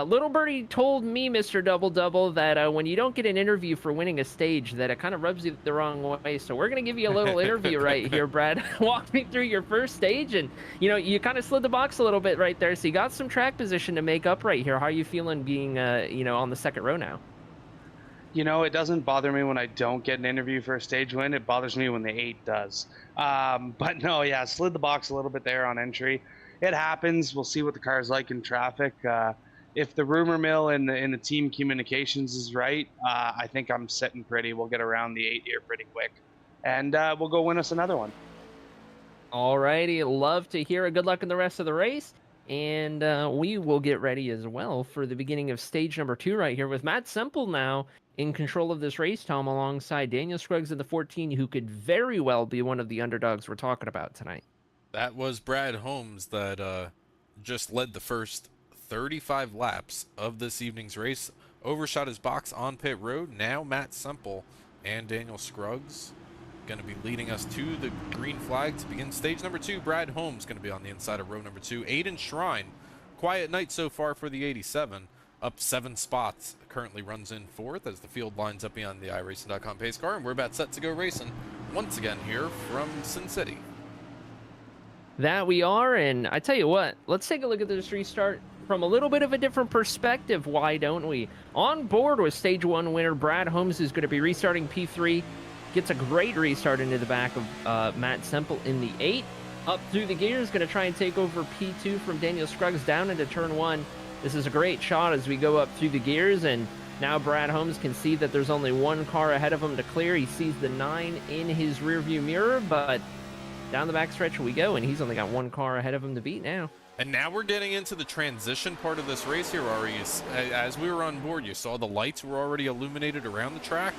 Little Birdie told me, Mr. Double Double, that when you don't get an interview for winning a stage, that it kind of rubs you the wrong way. So we're gonna give you a little interview right here, Brad. Walk me through your first stage, and you kind of slid the box a little bit right there. So you got some track position to make up right here. How are you feeling being on the second row now? It doesn't bother me when I don't get an interview for a stage win. It bothers me when the 8 does. But no, yeah, slid the box a little bit there on entry. It happens. We'll see what the car's like in traffic. If the rumor mill in the team communications is right, I think I'm sitting pretty. We'll get around the 8 here pretty quick. And we'll go win us another one. All righty. Love to hear it. Good luck in the rest of the race. And we will get ready as well for the beginning of stage number 2 right here with Matt Semple now in control of this race, Tom, alongside Daniel Scruggs in the 14, who could very well be one of the underdogs we're talking about tonight. That was Brad Holmes that just led the first 35 laps of this evening's race, overshot his box on pit road. Now Matt Semple and Daniel Scruggs going to be leading us to the green flag to begin stage number 2. Brad Holmes going to be on the inside of row number 2. Aiden Shrine, quiet night so far for the 87. Up 7 spots, currently runs in 4th as the field lines up beyond the iRacing.com pace car, and we're about set to go racing once again here from Sin City. That we are, and I tell you what, let's take a look at this restart from a little bit of a different perspective. Why don't we? On board with stage 1 winner Brad Holmes, who's going to be restarting P3, gets a great restart into the back of Matt Semple in the 8. Up through the gears, going to try and take over P2 from Daniel Scruggs down into turn 1. This is a great shot as we go up through the gears, and now Brad Holmes can see that there's only 1 car ahead of him to clear. He sees the 9 in his rearview mirror, but down the backstretch we go, and he's only got 1 car ahead of him to beat now. And now we're getting into the transition part of this race here, Ari. As we were on board, you saw the lights were already illuminated around the track.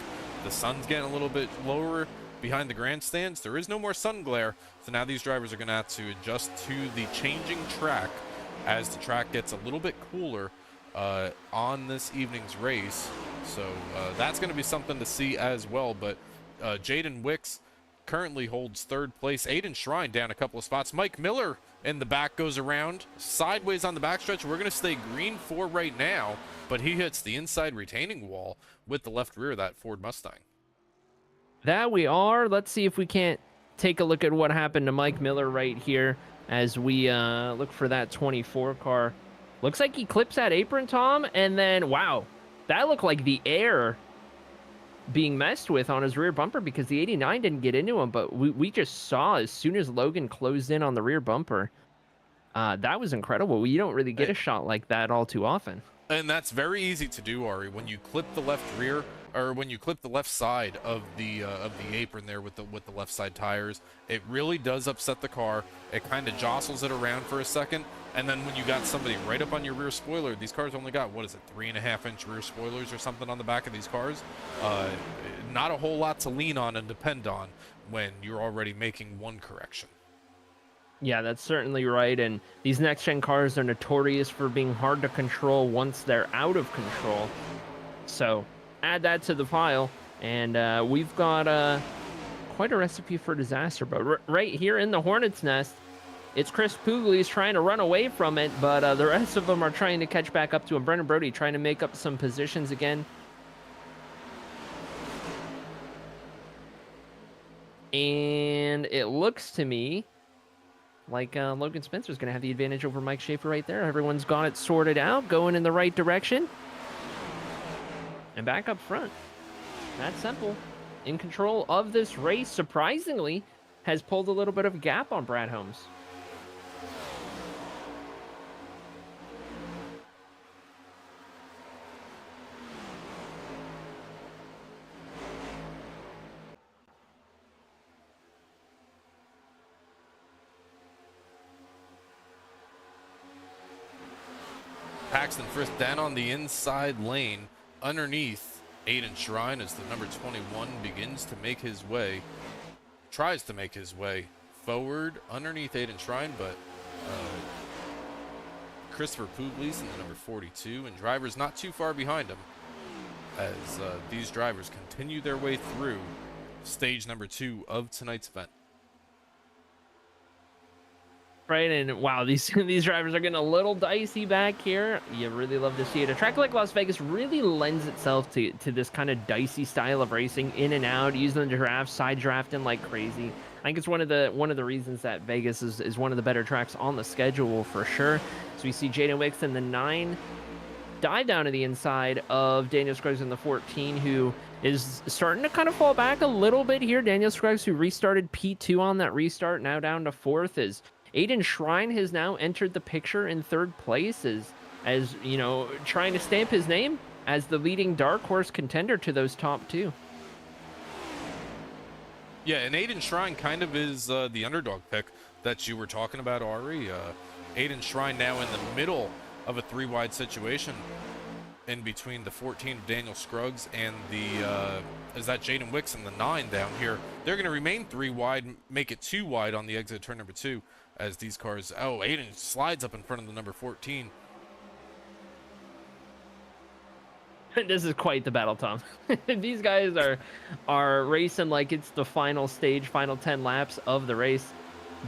The sun's getting a little bit lower behind the grandstands. There is no more sun glare, so now these drivers are going to have to adjust to the changing track as the track gets a little bit cooler on this evening's race. So that's going to be something to see as well. But Jaden Wicks currently holds 3rd place. Aiden Shrine down a couple of spots. Mike Miller in the back goes around sideways on the backstretch. We're going to stay green for right now, but he hits the inside retaining wall with the left rear of that Ford Mustang. That we are. Let's see if we can't take a look at what happened to Mike Miller right here as we look for that 24 car. Looks like he clips that apron, Tom, and then, wow, that looked like the air being messed with on his rear bumper because the 89 didn't get into him, but we just saw as soon as Logan closed in on the rear bumper. That was incredible. You don't really get a shot like that all too often. And that's very easy to do, Ari. When you clip the left rear, or when you clip the left side of the apron there with the left side tires, it really does upset the car. It kind of jostles it around for a second, and then when you got somebody right up on your rear spoiler, these cars only got, what is it, 3.5-inch rear spoilers or something on the back of these cars. Not a whole lot to lean on and depend on when you're already making one correction. Yeah, that's certainly right. And these next-gen cars are notorious for being hard to control once they're out of control. So add that to the pile. And we've got quite a recipe for disaster. But right here in the Hornet's Nest, it's Chris Pugliese trying to run away from it, but the rest of them are trying to catch back up to him. Brendan Brody trying to make up some positions again. And it looks to me like Logan Spencer's going to have the advantage over Mike Schaefer right there. Everyone's got it sorted out, going in the right direction. And back up front, Matt Semple in control of this race, surprisingly, has pulled a little bit of a gap on Brad Holmes. Paxton Frith down on the inside lane underneath Aiden Shrine as the number 21 begins to make his way, tries to make his way forward underneath Aiden Shrine, but Christopher Pugliese in the number 42, and drivers not too far behind him as these drivers continue their way through stage number 2 of tonight's event. Right, and wow, these drivers are getting a little dicey back here. You really love to see it. A track like Las Vegas really lends itself to this kind of dicey style of racing, in and out, using the draft, side drafting like crazy. I think it's one of the reasons that Vegas is one of the better tracks on the schedule for sure. So we see Jaden Wicks in the 9 dive down to the inside of Daniel Scruggs in the 14, who is starting to kind of fall back a little bit here. Daniel Scruggs, who restarted P2 on that restart, now down to 4th, is Aiden Shrine has now entered the picture in 3rd place as you know, trying to stamp his name as the leading dark horse contender to those top 2. Yeah, and Aiden Shrine kind of is the underdog pick that you were talking about, Ari. Aiden Shrine now in the middle of a 3-wide situation in between the 14 of Daniel Scruggs and the is that Jaden Wicks in the 9 down here. They're going to remain 3 wide, make it 2 wide on the exit turn number 2 as these cars. Oh, Aiden slides up in front of the number 14. This is quite the battle, Tom. These guys are racing like it's the final stage, final 10 laps of the race.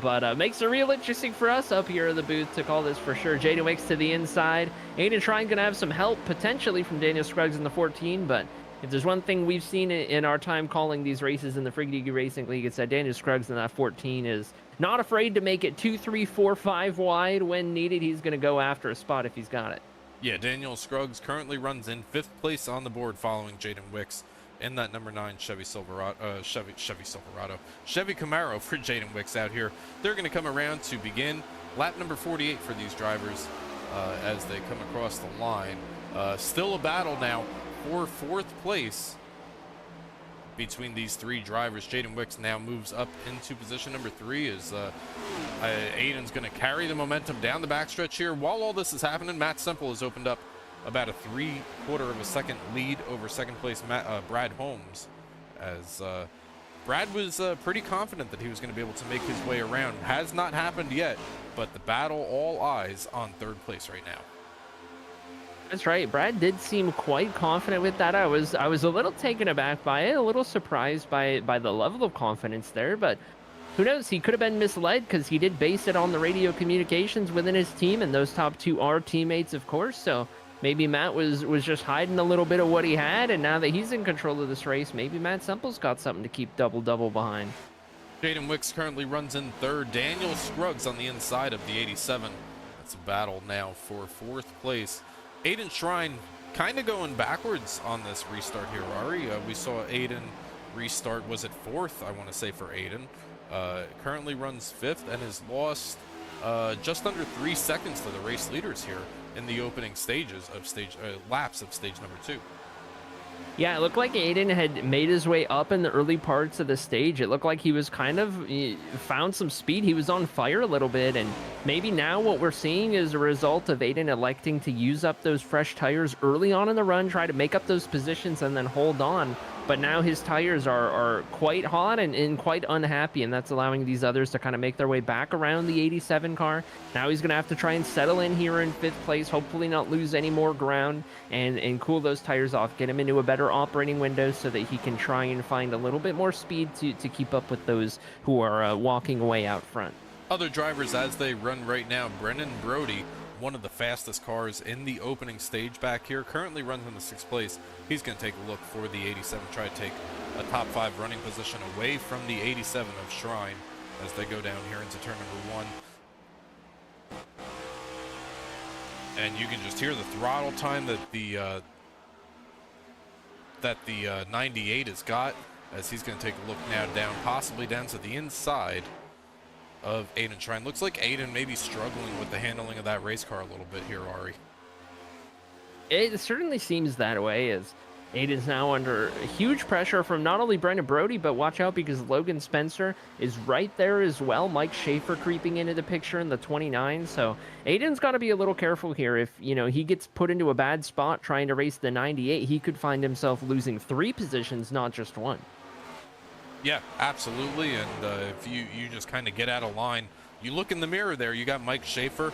But makes it real interesting for us up here in the booth to call this for sure. Jaden Wicks to the inside. Aiden Shrine going to have some help potentially from Daniel Scruggs in the 14, but if there's one thing we've seen in our time calling these races in the Friggity Racing League, it's that Daniel Scruggs in that 14 is not afraid to make it 2, 3, 4, 5 wide when needed. He's going to go after a spot if he's got it. Yeah, Daniel Scruggs currently runs in 5th place on the board following Jaden Wicks in that number 9 Chevy Silverado, Chevy Camaro for Jaden Wicks out here. They're going to come around to begin lap number 48 for these drivers as they come across the line. Still a battle now for 4th place between these 3 drivers. Jaden Wicks now moves up into position number 3 as Aiden's going to carry the momentum down the backstretch here. While all this is happening, Matt Semple has opened up about a 3/4 of a second lead over 2nd place Brad Holmes, as Brad was pretty confident that he was going to be able to make his way around. Has not happened yet, but the battle, all eyes on 3rd place right now. That's right. Brad did seem quite confident with that. I was a little taken aback by it, a little surprised by the level of confidence there, but who knows? He could have been misled because he did base it on the radio communications within his team, and those top 2 are teammates, of course. So maybe Matt was just hiding a little bit of what he had, and now that he's in control of this race, maybe Matt Semple's got something to keep double behind. Jaden Wicks currently runs in 3rd. Daniel Scruggs on the inside of the 87. That's a battle now for 4th place. Aiden Shrine kind of going backwards on this restart here, Ari. We saw Aiden restart, was it 4th, I want to say, for Aiden. Currently runs 5th and has lost just under 3 seconds to the race leaders here in the opening stages of laps of stage number 2. Yeah, it looked like Aiden had made his way up in the early parts of the stage. It looked like he was found some speed. He was on fire a little bit, and maybe now what we're seeing is a result of Aiden electing to use up those fresh tires early on in the run, try to make up those positions, and then hold on but now his tires are quite hot and quite unhappy, and that's allowing these others to kind of make their way back around the 87 car. Now he's going to have to try and settle in here in 5th place, hopefully not lose any more ground, and cool those tires off, get him into a better operating window so that he can try and find a little bit more speed to keep up with those who are walking away out front. Other drivers as they run right now, Brennan Brody, one of the fastest cars in the opening stage back here, currently runs in the 6th place. He's going to take a look for the 87, try to take a top 5 running position away from the 87 of Shrine as they go down here into turn number 1. And you can just hear the throttle time that the 98 has got, as he's going to take a look now down, possibly down to the inside of Aiden Shrine. Looks like Aiden may be struggling with the handling of that race car a little bit here, Arie. It certainly seems that way, as Aiden's now under huge pressure from not only Brendan Brody, but watch out because Logan Spencer is right there as well. Mike Schaefer creeping into the picture in the 29. So Aiden's got to be a little careful here. If, you know, he gets put into a bad spot trying to race the 98, he could find himself losing 3 positions, not just 1. Yeah, absolutely. And if you just kind of get out of line, you look in the mirror there, you got Mike Schaefer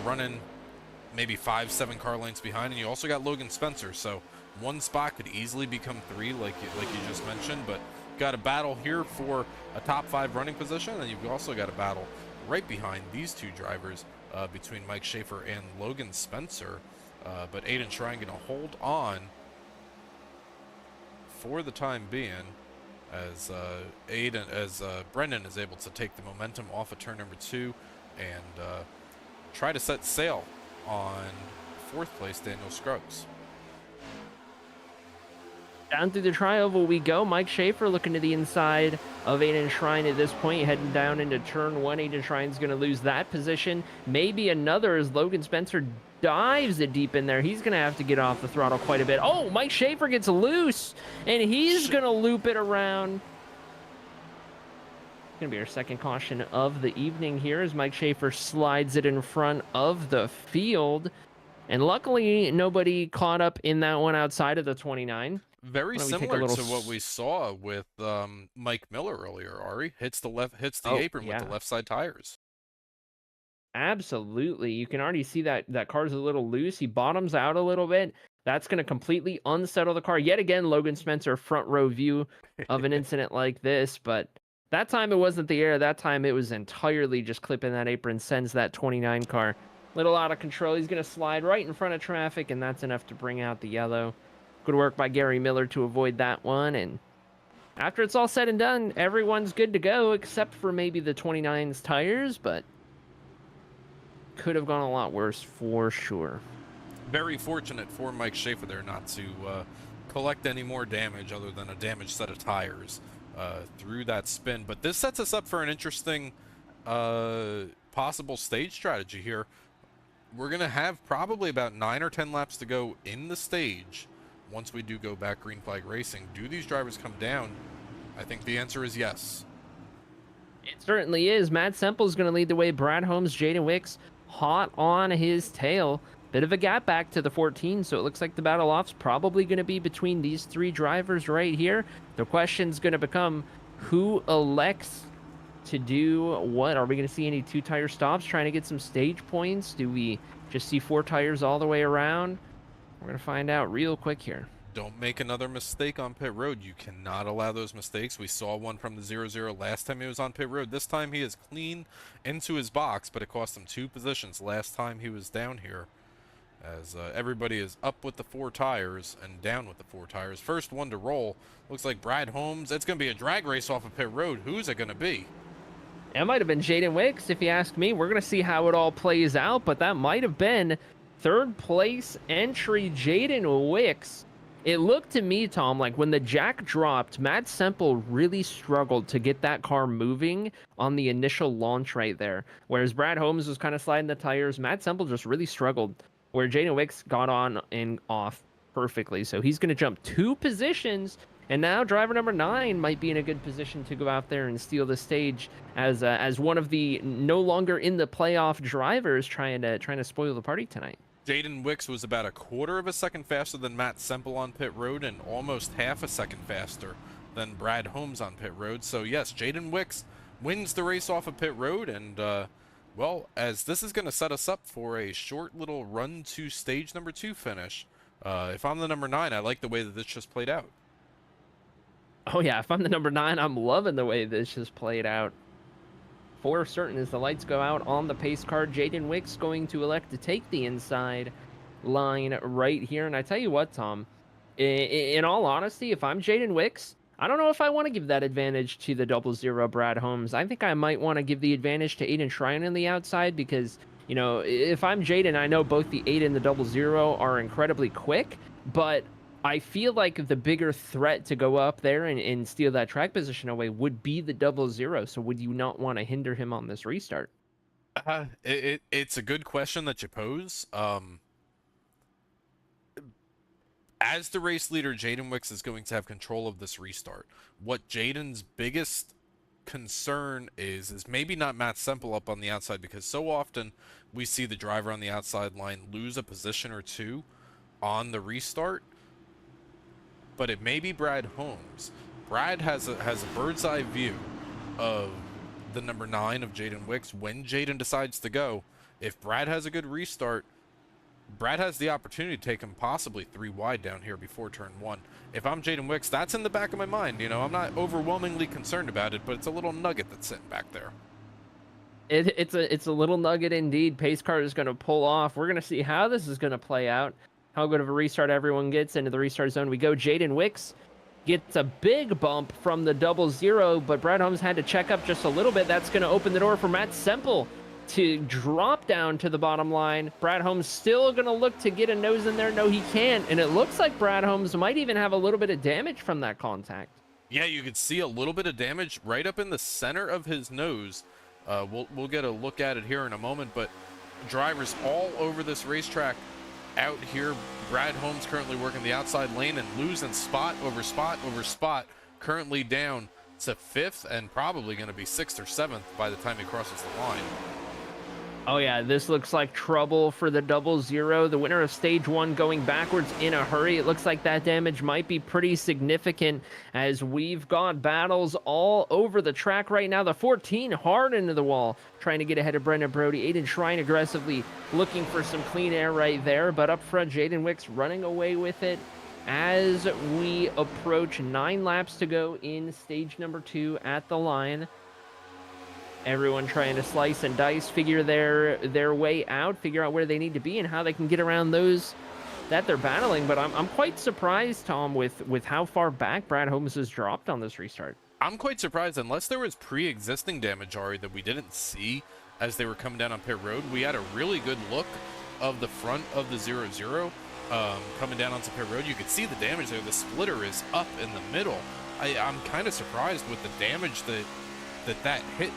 running maybe 5-7 car lengths behind, and you also got Logan Spencer. So 1 spot could easily become 3, like you just mentioned. But got a battle here for a top 5 running position, and you've also got a battle right behind these 2 drivers between Mike Schaefer and Logan Spencer. But Aiden Shrine going to hold on for the time being, as Brendan is able to take the momentum off of turn number 2 and try to set sail on 4th place Daniel Scruggs. Down through the tri-oval we go. Mike Schaefer looking to the inside of Aiden Shrine at this point, heading down into turn 1. Aiden Shrine's going to lose that position. Maybe another as Logan Spencer dives it deep in there. He's going to have to get off the throttle quite a bit. Oh, Mike Schaefer gets loose, and he's going to loop it around. Going to be our second caution of the evening here as Mike Schaefer slides it in front of the field. And luckily, nobody caught up in that one outside of the 29. Very similar to what we saw with Mike Miller earlier, Arie. Hits the apron with the left side tires. Absolutely. You can already see that car's a little loose. He bottoms out a little bit. That's going to completely unsettle the car. Yet again, Logan Spencer, front row view of an incident like this. But that time it wasn't the air. That time it was entirely just clipping that apron, sends that 29 car a little out of control. He's going to slide right in front of traffic, and that's enough to bring out the yellow. Good work by Gary Miller to avoid that one. And after it's all said and done, everyone's good to go except for maybe the 29's tires, but could have gone a lot worse for sure. Very fortunate for Mike Schaefer there not to collect any more damage other than a damaged set of tires through that spin. But this sets us up for an interesting possible stage strategy here. We're going to have probably about 9 or 10 laps to go in the stage. Once we do go back green flag racing, do these drivers come down? I think the answer is yes. It certainly is. Matt Semple's going to lead the way. Brad Holmes, Jaden Wicks, hot on his tail. Bit of a gap back to the 14, so it looks like the battle off's probably going to be between these 3 drivers right here. The question's going to become who elects to do what. Are we going to see any 2-tire stops trying to get some stage points? Do we just see 4 tires all the way around? We're going to find out real quick here. Don't make another mistake on pit road. You cannot allow those mistakes. We saw one from the 0-0 last time he was on pit road. This time he is clean into his box, but it cost him 2 positions last time he was down here, as everybody is up with the 4 tires and down with the 4 tires. First one to roll. Looks like Brad Holmes. It's going to be a drag race off of pit road. Who's it going to be? It might have been Jaden Wicks, if you ask me. We're going to see how it all plays out, but that might have been 3rd place entry Jaden Wicks. It looked to me, Tom, like when the jack dropped, Matt Semple really struggled to get that car moving on the initial launch right there. Whereas Brad Holmes was kind of sliding the tires, Matt Semple just really struggled, where Jaden Wicks got on and off perfectly. So he's going to jump 2 positions, and now driver number 9 might be in a good position to go out there and steal the stage as one of the no longer in the playoff drivers trying to spoil the party tonight. Jaden Wicks was about a quarter of a second faster than Matt Semple on pit road and almost half a second faster than Brad Holmes on pit road. So yes, Jaden Wicks wins the race off of pit road, and well, as this is going to set us up for a short little run to stage number 2 finish. If I'm the number 9, I like the way that this just played out. Oh yeah, if I'm the number 9, I'm loving the way this just played out. For certain, as the lights go out on the pace car, Jaden Wicks going to elect to take the inside line right here. And I tell you what, Tom, in all honesty, if I'm Jaden Wicks, I don't know if I want to give that advantage to the 00 Brad Holmes. I think I might want to give the advantage to Aiden Shrine on the outside because, you know, if I'm Jaden, I know both the 8 and the 00 are incredibly quick, but I feel like the bigger threat to go up there and steal that track position away would be the 00. So would you not want to hinder him on this restart? It's a good question that you pose. As the race leader, Jaden Wicks is going to have control of this restart. What Jaden's biggest concern is maybe not Matt Semple up on the outside, because so often we see the driver on the outside line lose a position or two on the restart. But it may be Brad Holmes. Brad has a bird's eye view of the number 9 of Jaden Wicks when Jaden decides to go. If Brad has a good restart, Brad has the opportunity to take him possibly 3 wide down here before turn 1. If I'm Jaden Wicks, that's in the back of my mind. You know, I'm not overwhelmingly concerned about it, but it's a little nugget that's sitting back there. It's a little nugget indeed. Pace car is going to pull off. We're going to see how this is going to play out. How good of a restart everyone gets. Into the restart zone we go. Jaden Wicks gets a big bump from the 00, but Brad Holmes had to check up just a little bit. That's going to open the door for Matt Semple to drop down to the bottom line. Brad Holmes still going to look to get a nose in there. No, he can't. And it looks like Brad Holmes might even have a little bit of damage from that contact. Yeah, you could see a little bit of damage right up in the center of his nose. We'll get a look at it here in a moment, but drivers all over this racetrack out here. Brad Holmes currently working the outside lane and losing spot over spot over spot, currently down to 5th and probably going to be 6th or 7th by the time he crosses the line. Oh yeah, this looks like trouble for the 00. The winner of stage 1 going backwards in a hurry. It looks like that damage might be pretty significant as we've got battles all over the track right now. The 14 hard into the wall, trying to get ahead of Brendan Brody. Aiden Shrine aggressively looking for some clean air right there, but up front, Jaden Wicks running away with it as we approach 9 laps to go in stage number 2 at the line. Everyone trying to slice and dice, figure their way out, figure out where they need to be and how they can get around those that they're battling. But I'm quite surprised, Tom, with how far back Brad Holmes has dropped on this restart. I'm quite surprised, unless there was pre-existing damage, Ari, that we didn't see as they were coming down on pit road. We had a really good look of the front of the 00 coming down onto pit road. You could see the damage there. The splitter is up in the middle. I'm kind of surprised with the damage that hit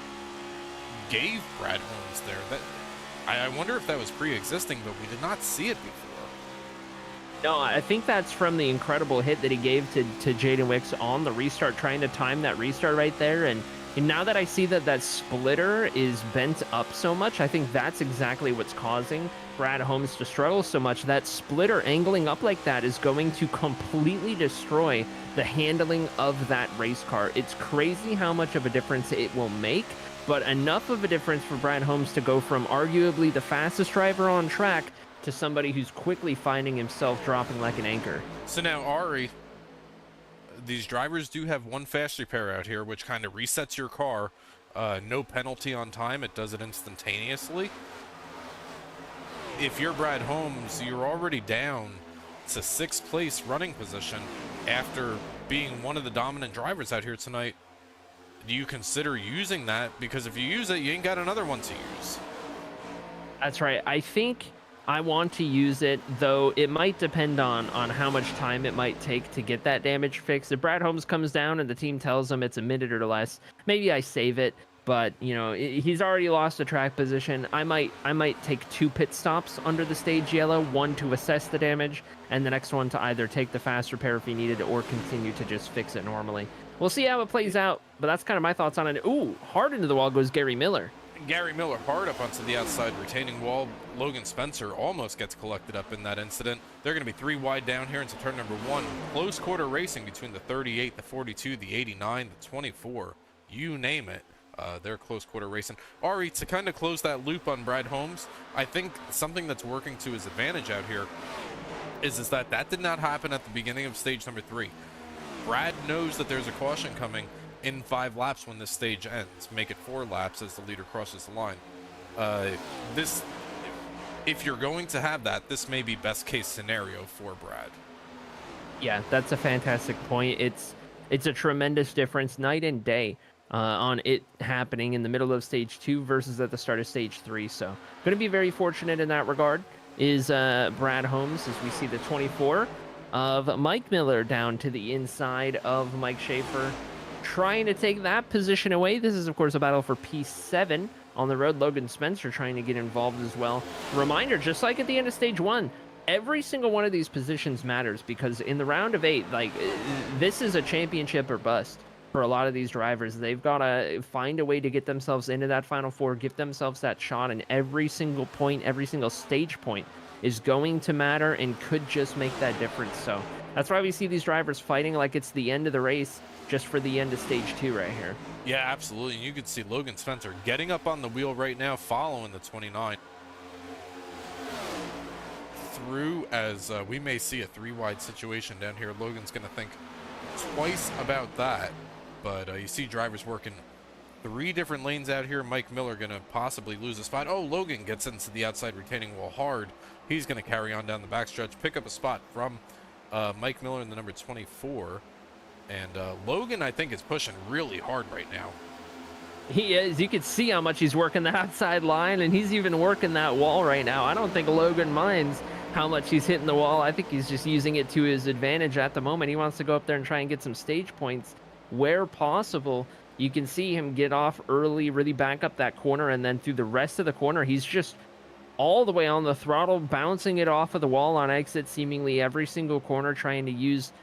gave Brad Holmes there. I wonder if that was pre-existing, but we did not see it before. No, I think that's from the incredible hit that he gave to Jaden Wicks on the restart, trying to time that restart right there. And now that I see that splitter is bent up so much, I think that's exactly what's causing Brad Holmes to struggle so much. That splitter angling up like that is going to completely destroy the handling of that race car. It's crazy how much of a difference it will make, but enough of a difference for Brad Holmes to go from arguably the fastest driver on track to somebody who's quickly finding himself dropping like an anchor. So now, Ari, these drivers do have one fast repair out here, which kind of resets your car. No penalty on time. It does it instantaneously. If you're Brad Holmes, you're already down to 6th place running position after being one of the dominant drivers out here tonight. Do you consider using that? Because if you use it, you ain't got another one to use. That's right. I think I want to use it, though it might depend on how much time it might take to get that damage fixed. If Brad Holmes comes down and the team tells him it's a minute or less, maybe I save it. But, you know, he's already lost a track position. I might take 2 pit stops under the stage yellow, one to assess the damage, and the next one to either take the fast repair if he needed or continue to just fix it normally. We'll see how it plays out, but that's kind of my thoughts on it. Ooh, hard into the wall goes Gary Miller. Gary Miller hard up onto the outside retaining wall, Logan Spencer almost gets collected up in that incident. They're going to be 3 wide down here into turn number 1. Close quarter racing between the 38, the 42, the 89, the 24. You name it. They're close quarter racing. Arie, to kind of close that loop on Brad Holmes, I think something that's working to his advantage out here is that did not happen at the beginning of stage number 3. Brad knows that there's a caution coming in 5 laps when this stage ends. Make it 4 laps as the leader crosses the line. If you're going to have that, this may be best case scenario for Brad. Yeah, that's a fantastic point. It's a tremendous difference night and day on it happening in the middle of stage 2 versus at the start of stage 3. So going to be very fortunate in that regard is Brad Holmes, as we see the 24 of Mike Miller down to the inside of Mike Schaefer, trying to take that position away. This is, of course, a battle for P7 on the road. Logan Spencer trying to get involved as well. Reminder, just like at the end of stage 1, every single one of these positions matters, because in the round of 8, like, this is a championship or bust for a lot of these drivers. They've got to find a way to get themselves into that final 4, give themselves that shot, and every single point, every single stage point is going to matter and could just make that difference. So that's why we see these drivers fighting like it's the end of the race, just for the end of stage 2 right here. Yeah, absolutely. And you can see Logan Spencer getting up on the wheel right now, following the 29 through, as we may see a 3 wide situation down here. Logan's going to think twice about that, but you see drivers working 3 different lanes out here. Mike Miller going to possibly lose a spot. Oh, Logan gets into the outside retaining wall hard. He's going to carry on down the backstretch, pick up a spot from Mike Miller in the number 24. And Logan, I think, is pushing really hard right now. He is. You can see how much he's working the outside line, and he's even working that wall right now. I don't think Logan minds how much he's hitting the wall. I think he's just using it to his advantage at the moment. He wants to go up there and try and get some stage points where possible. You can see him get off early, really back up that corner, and then through the rest of the corner, he's just all the way on the throttle, bouncing it off of the wall on exit, seemingly every single corner, trying to use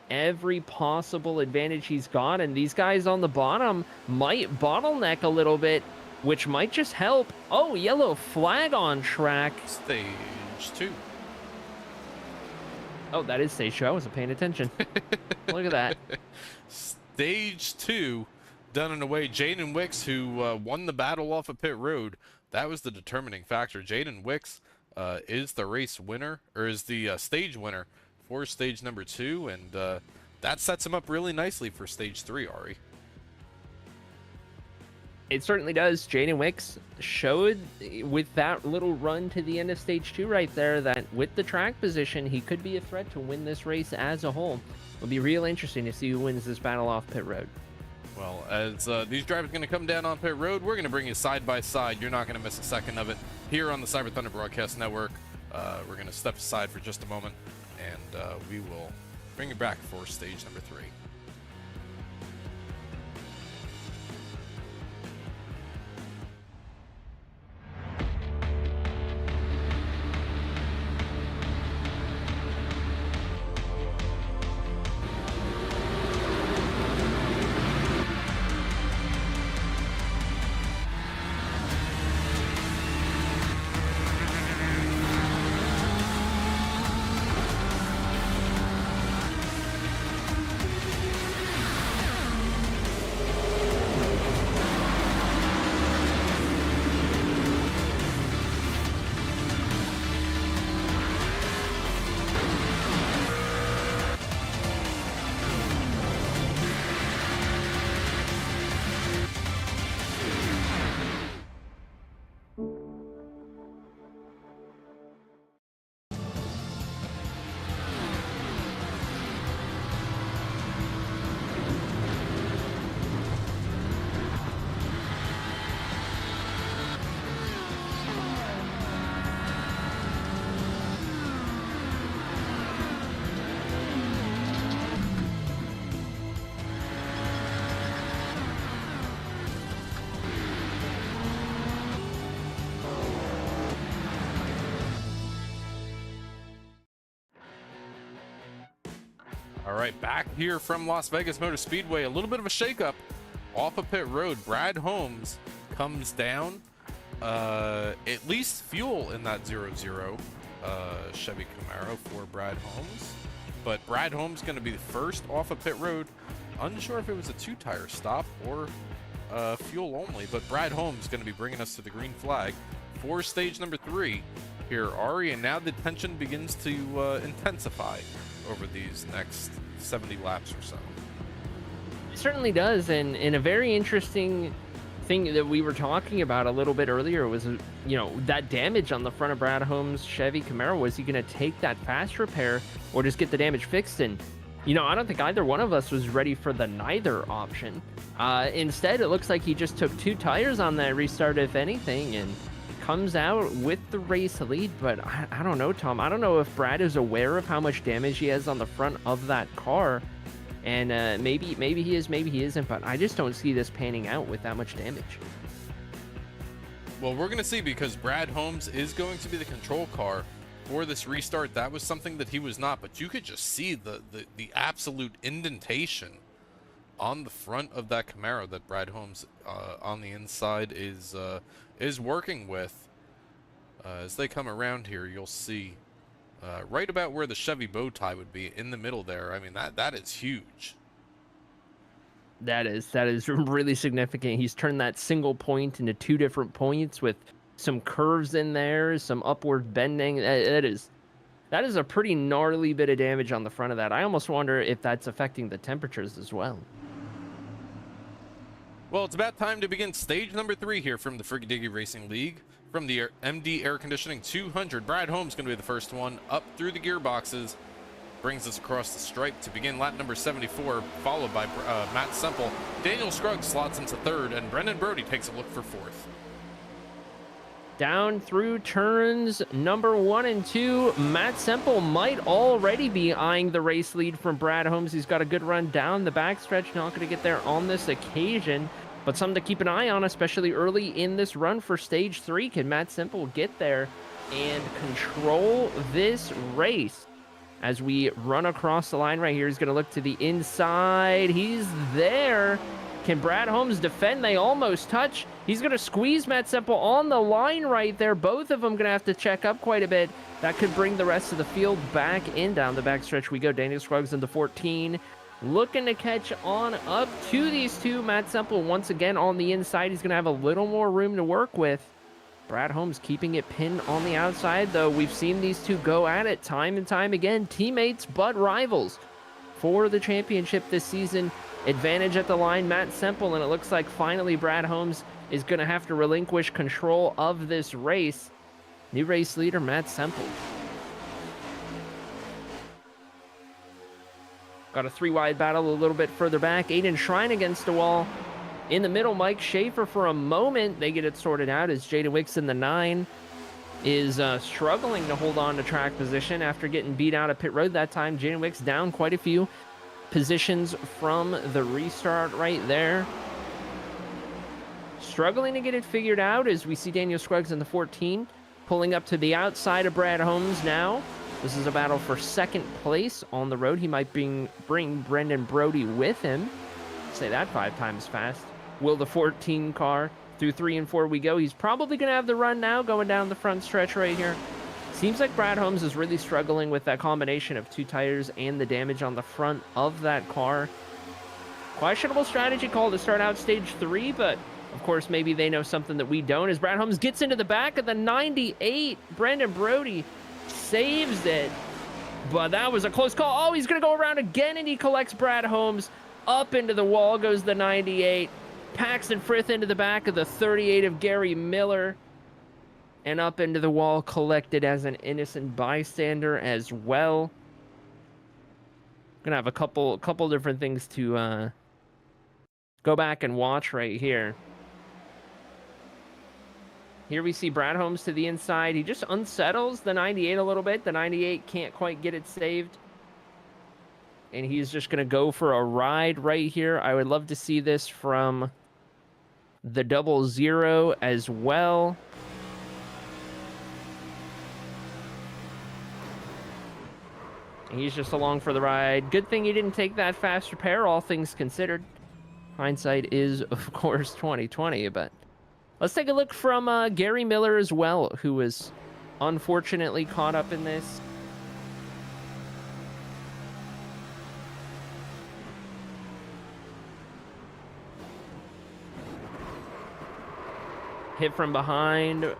every possible advantage he's got. And these guys on the bottom might bottleneck a little bit, which might just help. Oh, yellow flag on track. Stage 2. Oh, that is stage 2. I wasn't paying attention. Look at that. Stage 2 done in a way. Jaden Wicks, who won the battle off of pit road, that was the determining factor. Jaden Wicks is the race winner, or is the stage winner for stage number 2, and that sets him up really nicely for stage 3, Arie. It certainly does. Jaden Wicks showed with that little run to the end of stage 2 right there that with the track position, he could be a threat to win this race as a whole. It'll be real interesting to see who wins this battle off pit road. Well, as these drivers are going to come down on pit road, we're going to bring you side by side. You're not going to miss a second of it here on the CyberThunder Broadcast Network. We're going to step aside for just a moment, and we will bring you back for stage number 3. All right, back here from Las Vegas Motor Speedway. A little bit of a shakeup off of pit road. Brad Holmes comes down. at least fuel in that 0-0 Chevy Camaro for Brad Holmes. But Brad Holmes going to be the first off of pit road. Unsure if it was a 2-tire stop or fuel only, but Brad Holmes going to be bringing us to the green flag for stage number 3 here, Arie, and now the tension begins to intensify over these next 70 laps or so. It certainly does, and in a very interesting thing that we were talking about a little bit earlier was, you know, that damage on the front of Brad Holmes' Chevy Camaro. Was he going to take that fast repair or just get the damage fixed? And, you know, I don't think either one of us was ready for the neither option. Instead, it looks like he just took 2 tires on that restart, if anything, and comes out with the race lead. But I don't know, Tom. I don't know if Brad is aware of how much damage he has on the front of that car. And maybe he is, maybe he isn't, but I just don't see this panning out with that much damage. Well, we're going to see, because Brad Holmes is going to be the control car for this restart. That was something that he was not, but you could just see the absolute indentation on the front of that Camaro that Brad Holmes on the inside is working with. As they come around here, you'll see right about where the Chevy bow tie would be, in the middle there. I mean, that is huge. That is really significant. He's turned that single point into 2 different points with some curves in there, some upward bending. That is a pretty gnarly bit of damage on the front of that. I almost wonder if that's affecting the temperatures as well. Well, it's about time to begin stage number 3 here from the Frigidigi Racing League. From the MD Air Conditioning 200, Brad Holmes going to be the first one up through the gearboxes. Brings us across the stripe to begin lap number 74, followed by Matt Semple. Daniel Scruggs slots into 3rd, and Brendan Brody takes a look for 4th. Down through turns number 1 and 2, Matt Semple might already be eyeing the race lead from Brad Holmes. He's got a good run down the backstretch, not going to get there on this occasion, but something to keep an eye on, especially early in this run for stage 3. Can Matt Semple get there and control this race? As we run across the line right here, he's going to look to the inside. He's there. Can Brad Holmes defend? They almost touch. He's going to squeeze Matt Semple on the line right there. Both of them going to have to check up quite a bit. That could bring the rest of the field back in. Down the backstretch we go. Daniel Scruggs into 14. Looking to catch on up to these 2. Matt Semple once again on the inside. He's going to have a little more room to work with. Brad Holmes keeping it pinned on the outside, though. We've seen these 2 go at it time and time again. Teammates, but rivals for the championship this season. Advantage at the line, Matt Semple, and it looks like finally Brad Holmes is going to have to relinquish control of this race. New race leader, Matt Semple. Got a 3-wide battle a little bit further back. Aiden Shrine against the wall. In the middle, Mike Schaefer for a moment. They get it sorted out as Jaden Wicks in the 9 is struggling to hold on to track position after getting beat out of pit road that time. Jaden Wicks down quite a few positions from the restart right there. Struggling to get it figured out as we see Daniel Scruggs in the 14 pulling up to the outside of Brad Holmes now. This is a battle for 2nd place on the road. He might bring Brendan Brody with him. Say that 5 times fast. Will the 14 car through 3 and 4 we go. He's probably going to have the run now going down the front stretch right here. Seems like Brad Holmes is really struggling with that combination of 2 tires and the damage on the front of that car. Questionable strategy call to start out stage 3, but of course maybe they know something that we don't. As Brad Holmes gets into the back of the 98, Brendan Brody saves it, but that was a close call. Oh, he's going to go around again, and he collects Brad Holmes. Up into the wall goes the 98. Paxton Frith into the back of the 38 of Gary Miller. And up into the wall, collected as an innocent bystander as well. Gonna have a couple different things to go back and watch right here. Here we see Brad Holmes to the inside. He just unsettles the 98 a little bit. The 98 can't quite get it saved. And he's just going to go for a ride right here. I would love to see this from the 00 as well. He's just along for the ride. Good thing he didn't take that fast repair, all things considered. Hindsight is, of course, 2020, but Let's take a look from Gary Miller as well, who was unfortunately caught up in this. Hit from behind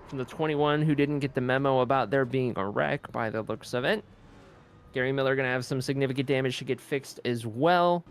from the 21, who didn't get the memo about there being a wreck by the looks of it. Gary Miller going to have some significant damage to get fixed as well.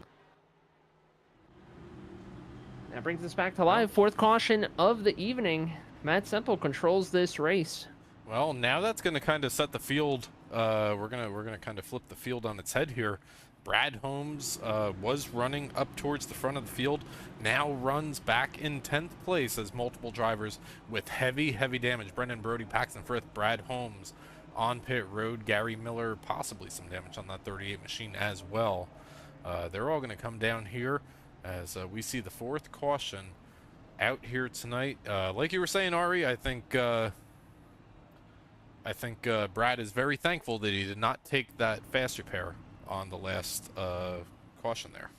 That brings us back to live. Fourth caution of the evening. Matt Semple controls this race. Well, now that's going to kind of set the field. We're gonna kind of flip the field on its head here. Brad Holmes was running up towards the front of the field, now runs back in 10th place as multiple drivers with heavy damage. Brendan Brody, Paxton Frith, Brad Holmes on pit road. Gary Miller, possibly some damage on that 38 machine as well. They're all going to come down here as we see the fourth caution out here tonight. Like you were saying, Arie, I think Brad is very thankful that he did not take that fast repair on the last caution there.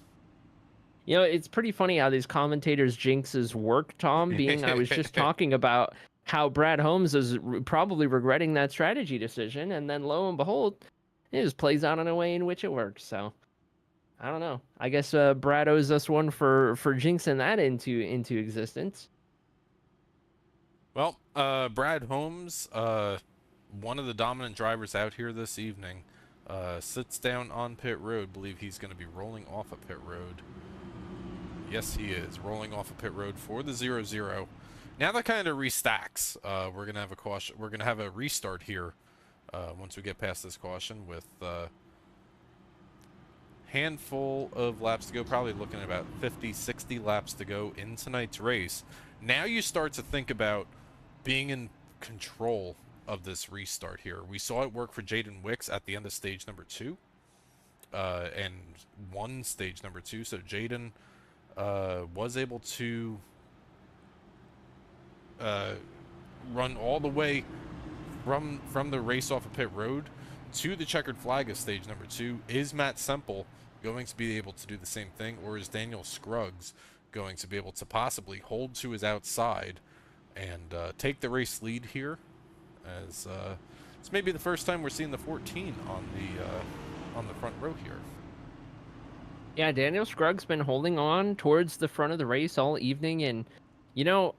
You know, it's pretty funny how these commentators jinxes work, Tom, being I was just talking about how Brad Holmes is probably regretting that strategy decision, and then lo and behold, it just plays out in a way in which it works. So I don't know. I guess Brad owes us one for jinxing that into existence. Well, Brad Holmes, one of the dominant drivers out here this evening, sits down on pit road. Believe he's going to be rolling off of pit road. Yes, he is rolling off of pit road for the 0-0. Now that kind of restacks. We're going to have a caution. We're going to have a restart here once we get past this caution with handful of laps to go, probably looking at about 50-60 laps to go in tonight's race. Now you start to think about being in control of this restart here. We saw it work for Jaden Wicks at the end of stage number 2 and won stage number 2. So Jaden was able to run all the way from the race off of pit road to the checkered flag of stage number 2. Is Matt Semple going to be able to do the same thing, or is Daniel Scruggs going to be able to possibly hold to his outside and take the race lead here? As it's maybe the first time we're seeing the 14 on the front row here. Yeah, Daniel Scruggs been holding on towards the front of the race all evening, and you know,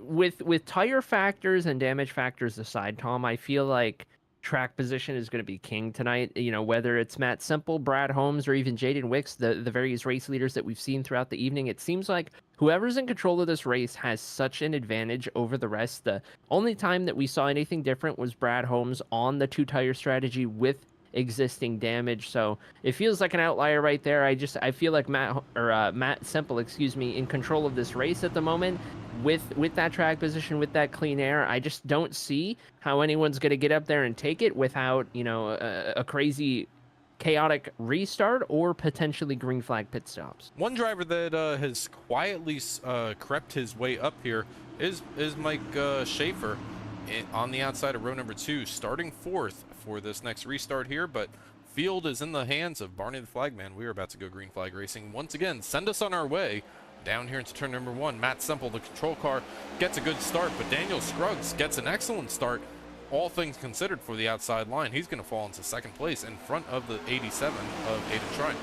with tire factors and damage factors aside, Tom, I feel like track position is going to be king tonight. You know, whether it's Matt Semple, Brad Holmes, or even Jaden Wicks, the various race leaders that we've seen throughout the evening, it seems like whoever's in control of this race has such an advantage over the rest. The only time that we saw anything different was Brad Holmes on the 2-tire strategy with existing damage, so it feels like an outlier right there. I feel like Matt Semple, in control of this race at the moment with that track position, with that clean air. I just don't see how anyone's going to get up there and take it without, you know, a crazy chaotic restart or potentially green flag pit stops. One driver that has quietly crept his way up here is Mike Schaefer on the outside of row number 2, starting 4th for this next restart here, but field is in the hands of Barney the Flagman. We are about to go green flag racing once again. Send us on our way down here into turn number 1. Matt Semple, the control car, gets a good start, but Daniel Scruggs gets an excellent start, all things considered, for the outside line. He's going to fall into 2nd place in front of the 87 of Aiden Shrine.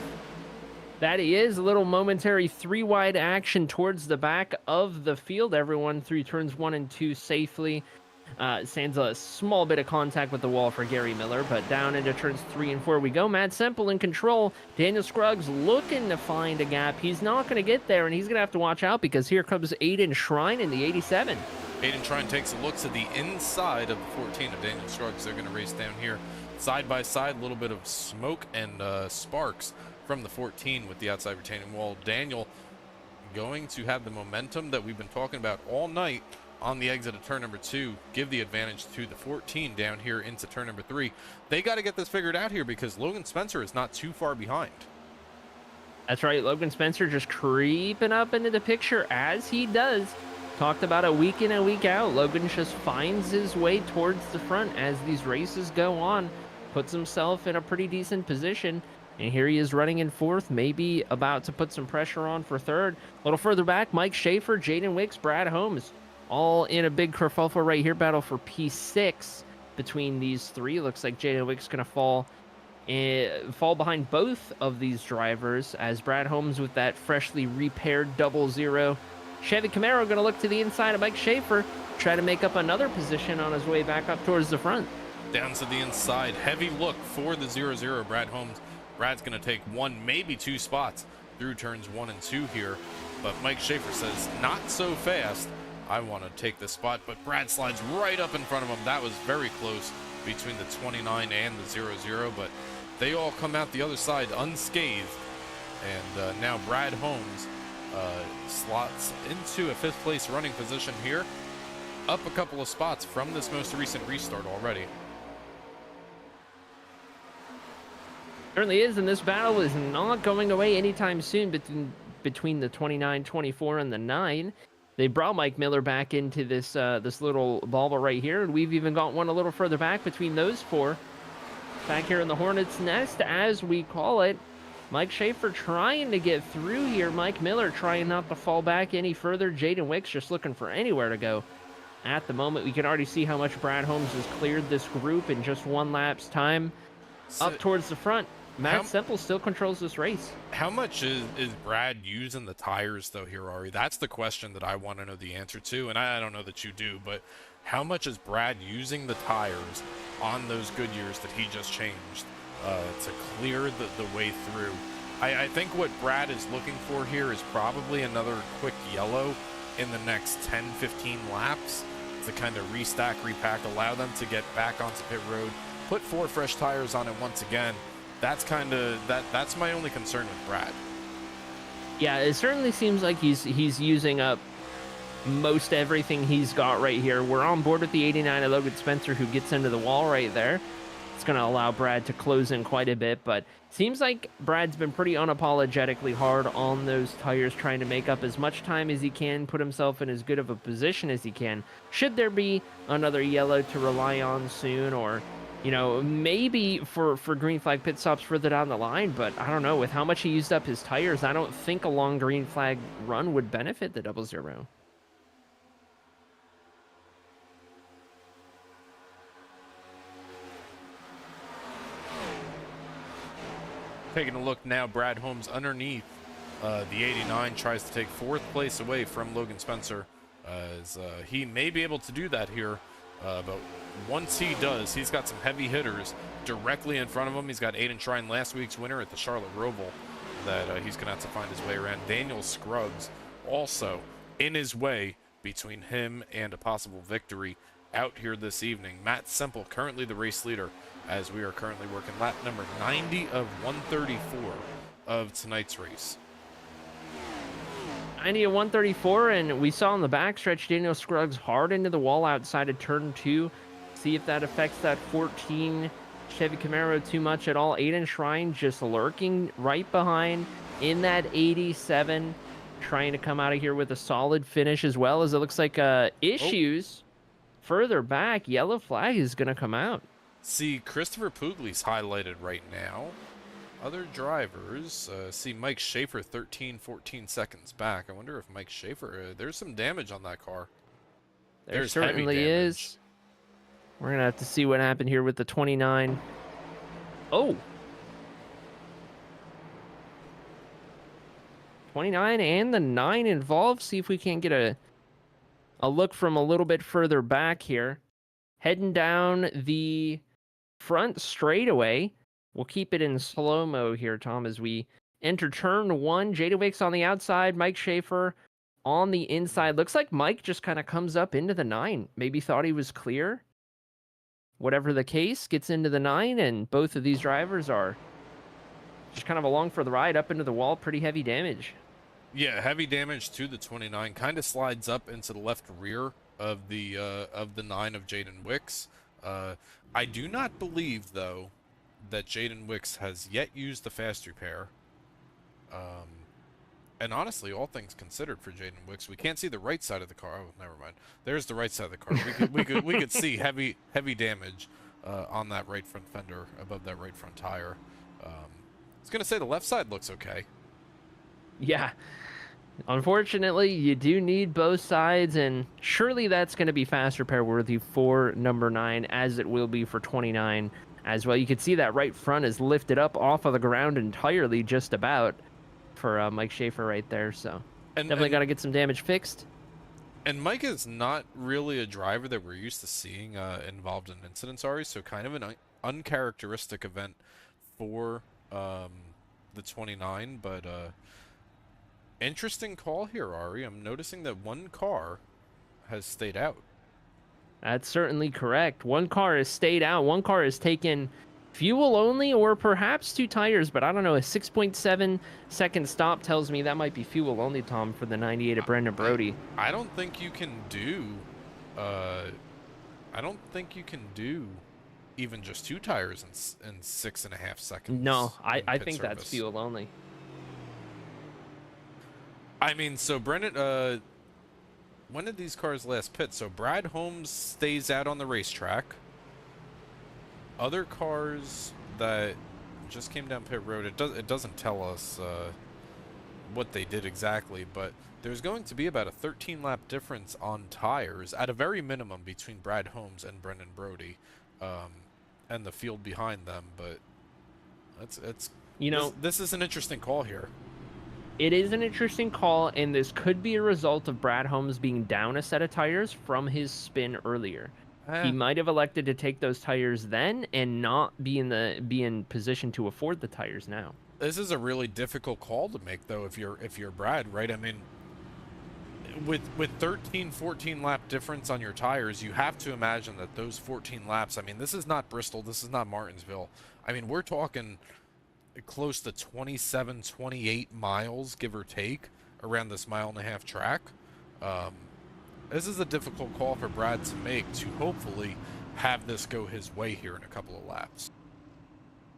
That is a little momentary 3-wide action towards the back of the field. Everyone through turns 1 and 2 safely. Sands a small bit of contact with the wall for Gary Miller, but down into turns 3 and 4 we go. Matt Semple in control. Daniel Scruggs looking to find a gap. He's not going to get there, and he's going to have to watch out because here comes Aiden Shrine in the 87. Aiden Shrine takes a look to the inside of the 14 of Daniel Scruggs. They're going to race down here side by side. A little bit of smoke and sparks from the 14 with the outside retaining wall. Daniel going to have the momentum that we've been talking about all night on the exit of turn number 2, give the advantage to the 14 down here into turn number 3. They got to get this figured out here because Logan Spencer is not too far behind. That's right. Logan Spencer just creeping up into the picture as he does. Talked about a week in, a week out. Logan just finds his way towards the front as these races go on. Puts himself in a pretty decent position. And here he is running in fourth, maybe about to put some pressure on for third. A little further back, Mike Schaefer, Jaden Wicks, Brad Holmes, all in a big kerfuffle right here. Battle for P6 between these three. Looks like Jaden Wicks going to fall behind both of these drivers as Brad Holmes with that freshly repaired 00 Chevy Camaro going to look to the inside of Mike Schaefer, try to make up another position on his way back up towards the front. Down to the inside, heavy look for the 00 Brad Holmes. Brad's going to take one, maybe two spots through turns 1 and 2 here, but Mike Schaefer says, not so fast. I want to take the spot, but Brad slides right up in front of him. That was very close between the 29 and the 00, but they all come out the other side unscathed. And now Brad Holmes slots into a 5th place running position here, up a couple of spots from this most recent restart already. Certainly is, and this battle is not going away anytime soon between the 29, 24, and the 9. They brought Mike Miller back into this this little bubble right here, and we've even got one a little further back between those 4. Back here in the Hornet's Nest, as we call it. Mike Schaefer trying to get through here. Mike Miller trying not to fall back any further. Jaden Wicks just looking for anywhere to go. At the moment, we can already see how much Brad Holmes has cleared this group in just 1 lap's time. Up towards the front. Matt Semple still controls this race. How much is Brad using the tires, though, here, Arie? That's the question that I want to know the answer to, and I don't know that you do, but how much is Brad using the tires on those Goodyears that he just changed to clear the way through? I think what Brad is looking for here is probably another quick yellow in the next 10, 15 laps to kind of restack, repack, allow them to get back onto pit road, put 4 fresh tires on it once again. That's kind of that's my only concern with Brad. Yeah, it certainly seems like he's using up most everything he's got right here. We're on board with the 89 of Logan Spencer, who gets into the wall right there. It's going to allow Brad to close in quite a bit, but seems like Brad's been pretty unapologetically hard on those tires, trying to make up as much time as he can, put himself in as good of a position as he can. Should there be another yellow to rely on soon, or you know, maybe for green flag pit stops further down the line, but I don't know. With how much he used up his tires, I don't think a long green flag run would benefit the 00. Taking a look now, Brad Holmes underneath the 89 tries to take 4th place away from Logan Spencer, as he may be able to do that here. But once he does, he's got some heavy hitters directly in front of him. He's got Aiden Shrine, last week's winner at the Charlotte Roval, that he's going to have to find his way around. Daniel Scruggs also in his way between him and a possible victory out here this evening. Matt Semple currently the race leader, as we are currently working lap number 90 of 134 of tonight's race. 90 of 134, and we saw in the backstretch Daniel Scruggs hard into the wall outside of turn 2. See if that affects that 14 Chevy Camaro too much at all. Aiden Shrine just lurking right behind in that 87, trying to come out of here with a solid finish, as well as it looks like issues further back. Yellow flag is going to come out. See, Christopher Pugley's highlighted right now. Other drivers, see Mike Schaefer 13, 14 seconds back. I wonder if Mike Schaefer, there's some damage on that car. There certainly is. We're going to have to see what happened here with the 29. Oh. 29 and the 9 involved. See if we can't get a look from a little bit further back here. Heading down the front straightaway. We'll keep it in slow-mo here, Tom, as we enter turn 1. Jada Wicks on the outside, Mike Schaefer on the inside. Looks like Mike just kind of comes up into the 9. Maybe thought he was clear. Whatever the case, gets into the 9, and both of these drivers are just kind of along for the ride up into the wall. Pretty heavy damage. Yeah, heavy damage to the 29. Kind of slides up into the left rear of the 9 of Jaden Wicks. I do not believe, though, that Jaden Wicks has yet used the fast repair. And honestly, all things considered for Jaden Wicks, we can't see the right side of the car. Oh, never mind. There's the right side of the car. We could see heavy damage on that right front fender, above that right front tire. was gonna say the left side looks okay. Yeah. Unfortunately, you do need both sides, and surely that's going to be fast repair worthy for number 9, as it will be for 29 as well. You can see that right front is lifted up off of the ground entirely, just about, for Mike Schaefer right there. So definitely got to get some damage fixed. And Mike is not really a driver that we're used to seeing involved in incidents, Ari, so kind of an uncharacteristic event for the 29, but interesting call here, Ari. I'm noticing that one car has stayed out. That's certainly correct. One car has stayed out. One car has taken fuel only, or perhaps 2 tires, but I don't know. A 6.7 second stop tells me that might be fuel only, Tom, for the 98 of Brendan Brody. I don't think you can do even just 2 tires in 6.5 seconds. No, I think service. that's fuel only. I mean, so Brendan, when did these cars last pit? So Brad Holmes stays out on the racetrack. Other cars that just came down pit road, it doesn't tell us what they did exactly, but there's going to be about a 13-lap difference on tires at a very minimum between Brad Holmes and Brendan Brody, and the field behind them. But it's this is an interesting call here. It is an interesting call, and this could be a result of Brad Holmes being down a set of tires from his spin earlier. He might have elected to take those tires then and not be in position to afford the tires now. This is a really difficult call to make, though, if you're Brad, right? I mean, with 14 lap difference on your tires, you have to imagine that those 14 laps, I mean, this is not Bristol, this is not Martinsville. I mean, we're talking close to 27, 28 miles, give or take, around this 1.5 mile track. This is a difficult call for Brad to make, to hopefully have this go his way here in a couple of laps.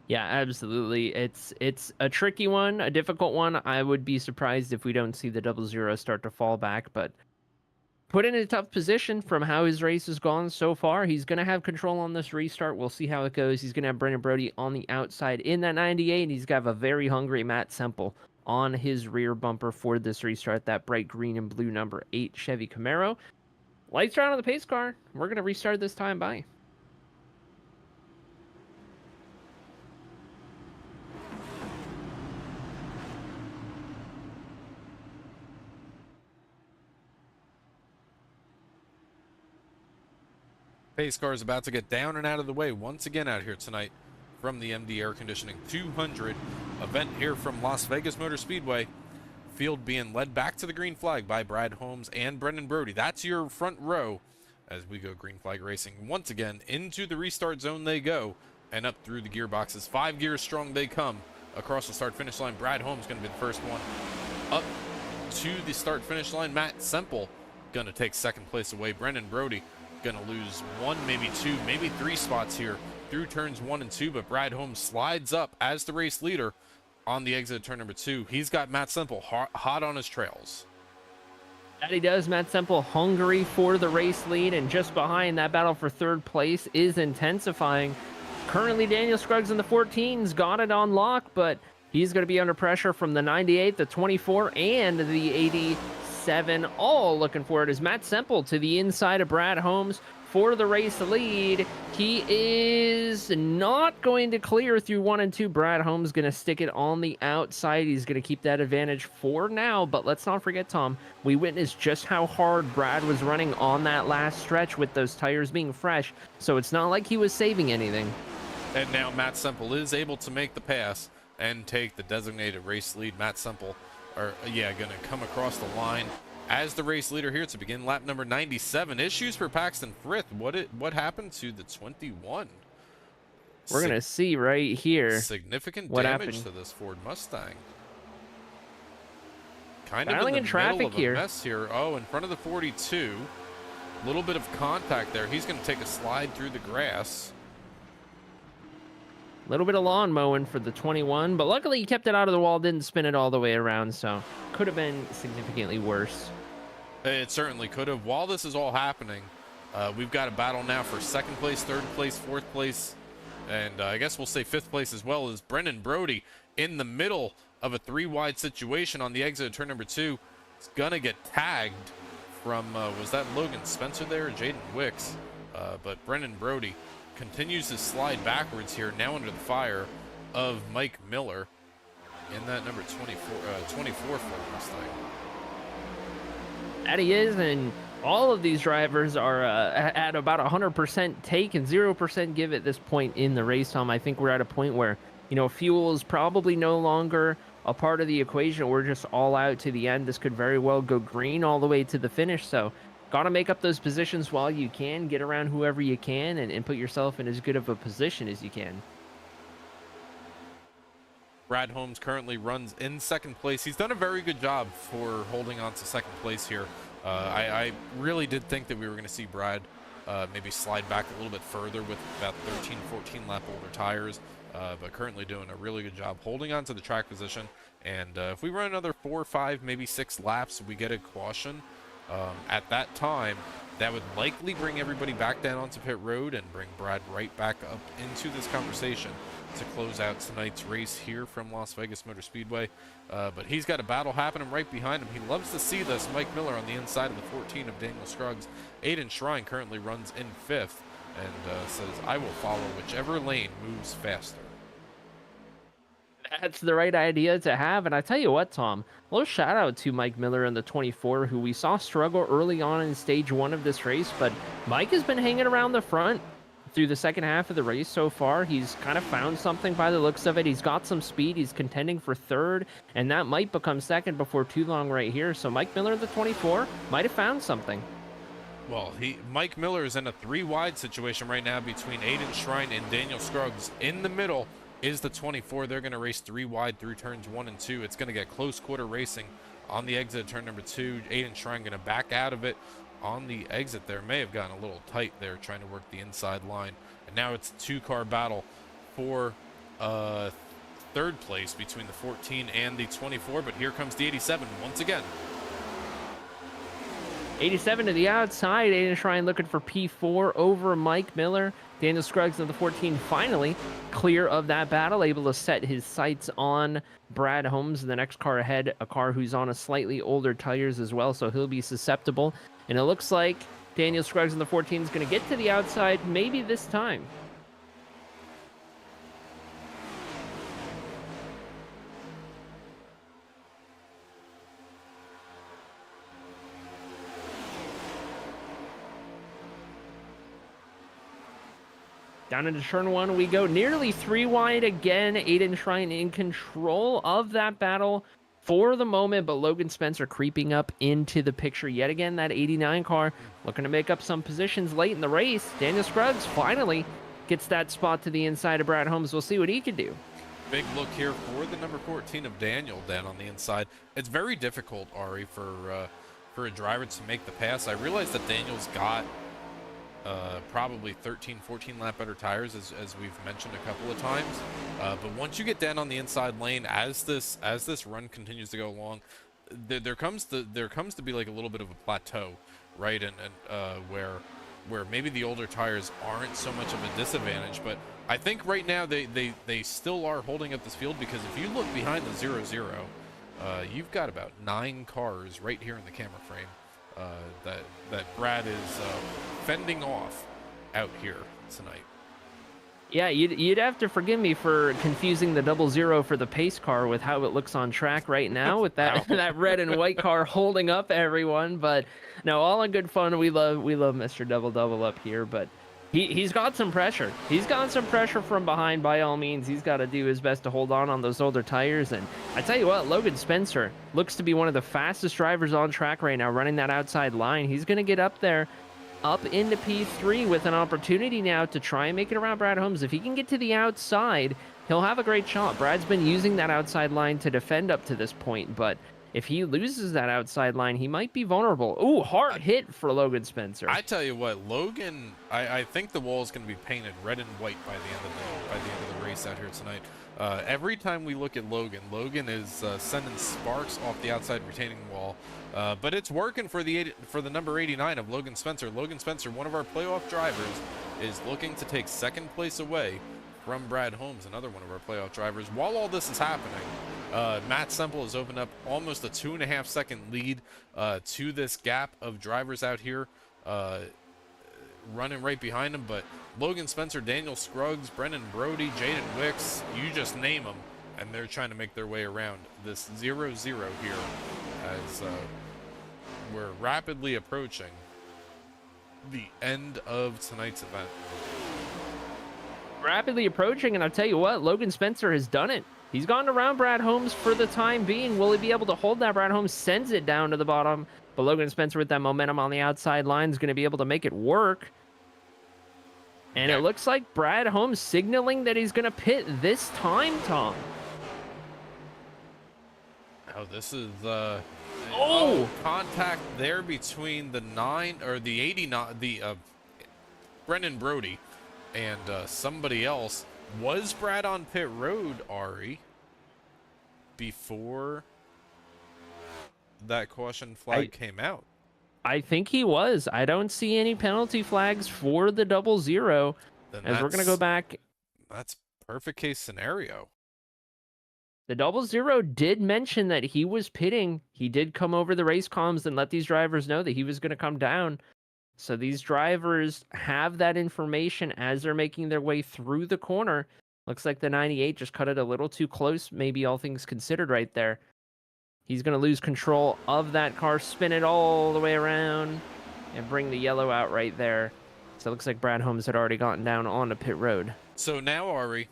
Yeah, absolutely. It's a tricky one, a difficult one. I would be surprised if we don't see the 00 start to fall back, but put in a tough position from how his race has gone so far. He's going to have control on this restart. We'll see how it goes. He's going to have Brendan Brody on the outside in that 98, and he's got a very hungry Matt Semple on his rear bumper for this restart, that bright green and blue number 8 Chevy Camaro. Lights are on the pace car. We're going to restart this time by. Pace car is about to get down and out of the way once again out here tonight from the MD Air Conditioning 200 event here from Las Vegas Motor Speedway. Field being led back to the green flag by Brad Holmes and Brendan Brody. That's your front row as we go green flag racing once again. Into the restart zone they go and up through the gearboxes. 5 gears strong they come across the start finish line. Brad Holmes going to be the first one up to the start finish line. Matt Semple going to take second place away. Brendan Brody going to lose 1, maybe 2, maybe 3 spots here through turns 1 and 2, but Brad Holmes slides up as the race leader on the exit of turn number 2. He's got Matt Semple hot on his trails. That he does. Matt Semple hungry for the race lead, and just behind, that battle for third place is intensifying. Currently, Daniel Scruggs in the 14's got it on lock, but he's going to be under pressure from the 98, the 24, and the 87. All looking for it is Matt Semple to the inside of Brad Holmes for the race lead. He is not going to clear through 1 and 2. Brad Holmes going to stick it on the outside. He's going to keep that advantage for now, but let's not forget, Tom, we witnessed just how hard Brad was running on that last stretch with those tires being fresh, so it's not like he was saving anything. And now Matt Semple is able to make the pass and take the designated race lead. Matt Semple going to come across the line as the race leader here to begin lap number 97. Issues for Paxton Frith. What happened to the 21? We're going to see right here. Significant what damage happened to this Ford Mustang. Kind Battling of in the traffic middle of here. A mess here. Oh, in front of the 42. A little bit of contact there. He's going to take a slide through the grass. A little bit of lawn mowing for the 21, but luckily he kept it out of the wall, didn't spin it all the way around, so could have been significantly worse. It certainly could have. While this is all happening, we've got a battle now for second place, third place, fourth place, and I guess we'll say 5th place as well, is Brendan Brody in the middle of a 3-wide situation on the exit of turn number 2. It's gonna get tagged from, was that Logan Spencer there or Jaden Wicks? But Brendan Brody continues to slide backwards here, now under the fire of Mike Miller in that number 24 Ford Mustang. That he is, and all of these drivers are at about 100% take and 0% give at this point in the race, Tom. I think we're at a point where, you know, fuel is probably no longer a part of the equation. We're just all out to the end. This could very well go green all the way to the finish, so got to make up those positions while you can, get around whoever you can, and put yourself in as good of a position as you can. Brad Holmes currently runs in 2nd place. He's done a very good job for holding on to 2nd place here. I really did think that we were going to see Brad maybe slide back a little bit further with about 13, 14 lap older tires, but currently doing a really good job holding on to the track position. And if we run another 4, 5, maybe 6 laps, we get a caution. At that time, that would likely bring everybody back down onto pit road and bring Brad right back up into this conversation to close out tonight's race here from Las Vegas Motor Speedway. But he's got a battle happening right behind him. He loves to see this. Mike Miller on the inside of the 14 of Daniel Scruggs. Aiden Shrine currently runs in 5th and says, I will follow whichever lane moves faster. That's the right idea to have. And I tell you what, Tom, a little shout out to Mike Miller in the 24, who we saw struggle early on in stage 1 of this race, but Mike has been hanging around the front through the second half of the race so far. He's kind of found something by the looks of it. He's got some speed. He's contending for 3rd, and that might become 2nd before too long right here. So Mike Miller in the 24 might have found something. Well, Mike Miller is in a 3-wide situation right now between Aiden Shrine and Daniel Scruggs. In the middle is the 24. They're going to race 3 wide through turns 1 and 2. It's going to get close quarter racing on the exit of turn number 2. Aiden Shrine going to back out of it on the exit there. May have gotten a little tight there trying to work the inside line. And now it's a 2-car battle for 3rd place between the 14 and the 24. But here comes the 87 once again. 87 to the outside. Aiden Shrine looking for P4 over Mike Miller. Daniel Scruggs in the 14 finally clear of that battle, able to set his sights on Brad Holmes, the next car ahead, a car who's on a slightly older tires as well, so he'll be susceptible. And it looks like Daniel Scruggs in the 14 is going to get to the outside maybe this time. Down into turn 1 we go, nearly 3 wide again. Aiden Shrine in control of that battle for the moment, but Logan Spencer creeping up into the picture yet again. That 89 car looking to make up some positions late in the race. Daniel Scruggs finally gets that spot to the inside of Brad Holmes. We'll see what he can do. Big look here for the number 14 of Daniel down on the inside. It's very difficult, Ari, for a driver to make the pass. I realize that Daniel's got probably 13, 14 lap better tires, as we've mentioned a couple of times. But once you get down on the inside lane, as this run continues to go along, there comes to be like a little bit of a plateau, right? And where maybe the older tires aren't so much of a disadvantage. But I think right now they still are holding up this field, because if you look behind the 0-0, you've got about 9 cars right here in the camera frame that Brad is fending off out here tonight. Yeah, you'd have to forgive me for confusing the 0-0 for the pace car with how it looks on track right now with that that red and white car holding up everyone. But no, all in good fun. We love Mr. Double up here, but he's got some pressure. He's got some pressure from behind. By all means, he's got to do his best to hold on those older tires. And I tell you what, Logan Spencer looks to be one of the fastest drivers on track right now, running that outside line. He's going to get up there, up into P3 with an opportunity now to try and make it around Brad Holmes. If he can get to the outside, he'll have a great shot. Brad's been using that outside line to defend up to this point, but if he loses that outside line, he might be vulnerable. Ooh, hard hit for Logan Spencer. I tell you what, Logan, I think the wall is going to be painted red and white by the end of the race out here tonight. Every time we look at Logan is sending sparks off the outside retaining wall. But it's working for the number 89 of Logan Spencer. Logan Spencer, one of our playoff drivers, is looking to take second place away from Brad Holmes, another one of our playoff drivers. While all this is happening, Matt Semple has opened up almost a 2.5-second lead to this gap of drivers out here running right behind him. But Logan Spencer, Daniel Scruggs, Brendan Brody, Jaden Wicks, you just name them, and they're trying to make their way around this 0-0 here as we're rapidly approaching the end of tonight's event. Rapidly approaching, and I'll tell you what, Logan Spencer has done it. He's gone around Brad Holmes for the time being. Will he be able to hold that? Brad Holmes sends it down to the bottom, but Logan Spencer with that momentum on the outside line is going to be able to make it work. And it looks like Brad Holmes signaling that he's going to pit this time, Tom. Oh, this is contact there between the 89, Brendan Brody and somebody else. Was Brad on pit road, Arie, before that caution flag came out? I think he was. I don't see any penalty flags for the 0-0. Then as we're going to go back. That's perfect case scenario. The 0-0 did mention that he was pitting. He did come over the race comms and let these drivers know that he was going to come down. So these drivers have that information as they're making their way through the corner. Looks like the 98 just cut it a little too close, maybe all things considered right there. He's going to lose control of that car, spin it all the way around, and bring the yellow out right there. So it looks like Brad Holmes had already gotten down onto pit road. So now, Arie,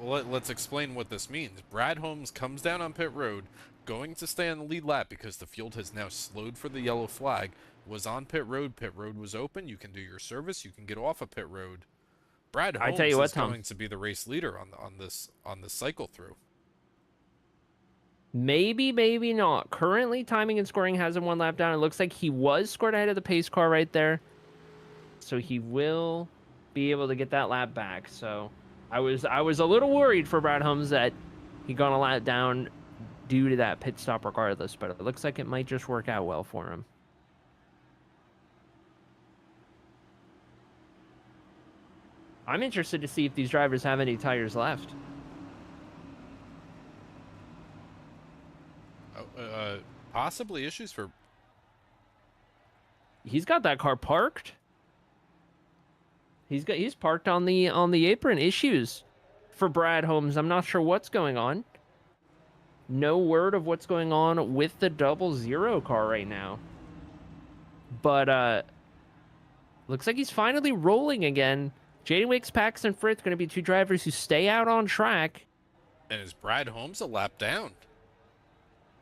let's explain what this means. Brad Holmes comes down on pit road, going to stay on the lead lap because the field has now slowed for the yellow flag, was on pit road was open, you can do your service, you can get off of pit road. Brad Holmes I tell you what, is going to be the race leader on this cycle through. Maybe, maybe not. Currently, timing and scoring has him one lap down. It looks like he was scored ahead of the pace car right there. So he will be able to get that lap back. So I was a little worried for Brad Holmes that he got a lap down due to that pit stop regardless, but it looks like it might just work out well for him. I'm interested to see if these drivers have any tires left. Possibly issues for... He's got that car parked. He's parked on the apron. Issues for Brad Holmes. I'm not sure what's going on. No word of what's going on with the 0-0 car right now. But looks like he's finally rolling again. Jaden Wicks, Paxton Frith going to be two drivers who stay out on track. And is Brad Holmes a lap down?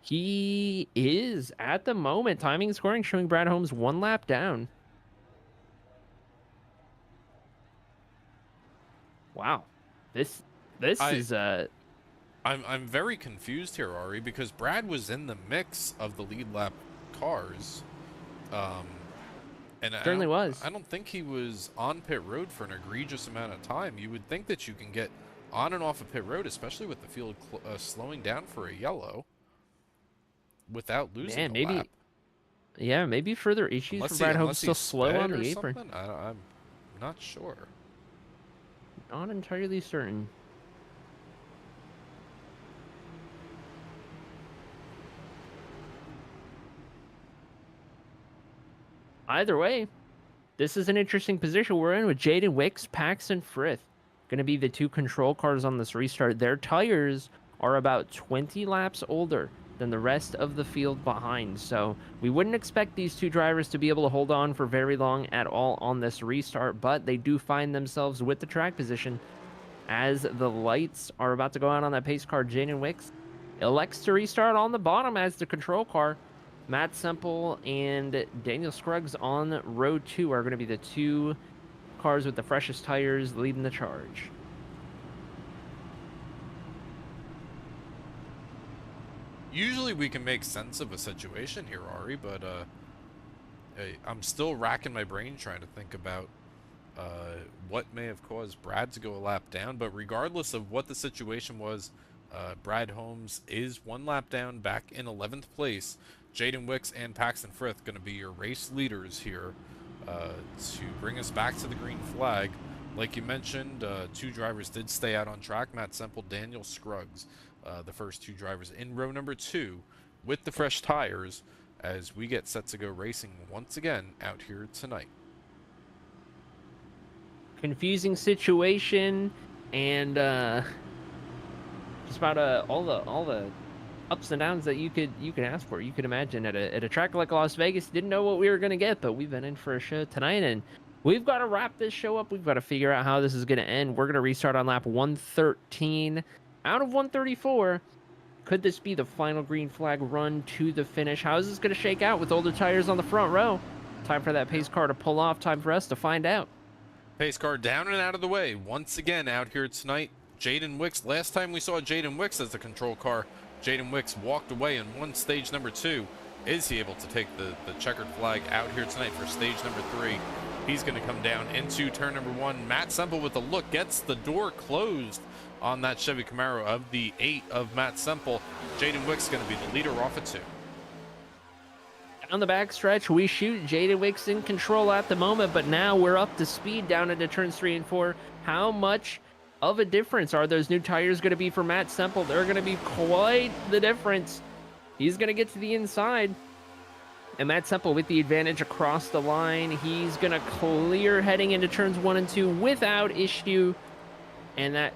He is at the moment. Timing and scoring showing Brad Holmes one lap down. Wow, this is I'm very confused here, Arie, because Brad was in the mix of the lead lap cars, and certainly was. I don't think he was on pit road for an egregious amount of time. You would think that you can get on and off of pit road, especially with the field slowing down for a yellow, without losing a lap. Yeah, maybe further issues for Brad Holmes still slow on the apron. I'm not sure. Not entirely certain. Either way, this is an interesting position we're in with Jaden Wicks, Paxton Frith. Going to be the two control cars on this restart. Their tires are about 20 laps older than the rest of the field behind. So we wouldn't expect these two drivers to be able to hold on for very long at all on this restart, but they do find themselves with the track position as the lights are about to go out on that pace car. Jaden Wicks elects to restart on the bottom as the control car. Matt Semple and Daniel Scruggs on row 2 are going to be the two cars with the freshest tires leading the charge. Usually we can make sense of a situation here, Arie, but I'm still racking my brain trying to think about what may have caused Brad to go a lap down. But regardless of what the situation was, Brad Holmes is one lap down, back in 11th place. Jaden Wicks and Paxton Frith going to be your race leaders here to bring us back to the green flag. Like you mentioned, 2 drivers did stay out on track. Matt Semple, Daniel Scruggs, the first 2 drivers in row number 2 with the fresh tires as we get set to go racing once again out here tonight. Confusing situation, and just about all the ups and downs that you could ask for. You could imagine at a track like Las Vegas. Didn't know what we were gonna get, but we've been in for a show tonight, and we've got to wrap this show up. We've got to figure out how this is gonna end. We're gonna restart on lap 113 out of 134. Could this be the final green flag run to the finish? How is this gonna shake out with older tires on the front row? Time for that pace car to pull off. Time for us to find out. Pace car down and out of the way once again out here tonight. Jaden Wicks. Last time we saw Jaden Wicks as the control car, Jaden Wicks walked away and won stage number 2. Is he able to take the checkered flag out here tonight for stage number 3? He's going to come down into turn number 1. Matt Semple with a look gets the door closed on that Chevy Camaro of the 8 of Matt Semple. Jaden Wicks going to be the leader off at 2. On the backstretch, we shoot Jaden Wicks in control at the moment, but now we're up to speed down into turns 3 and 4. How much of a difference are those new tires going to be for Matt Semple? They're going to be quite the difference. He's going to get to the inside, and Matt Semple with the advantage across the line. He's going to clear heading into turns 1 and 2 without issue, and that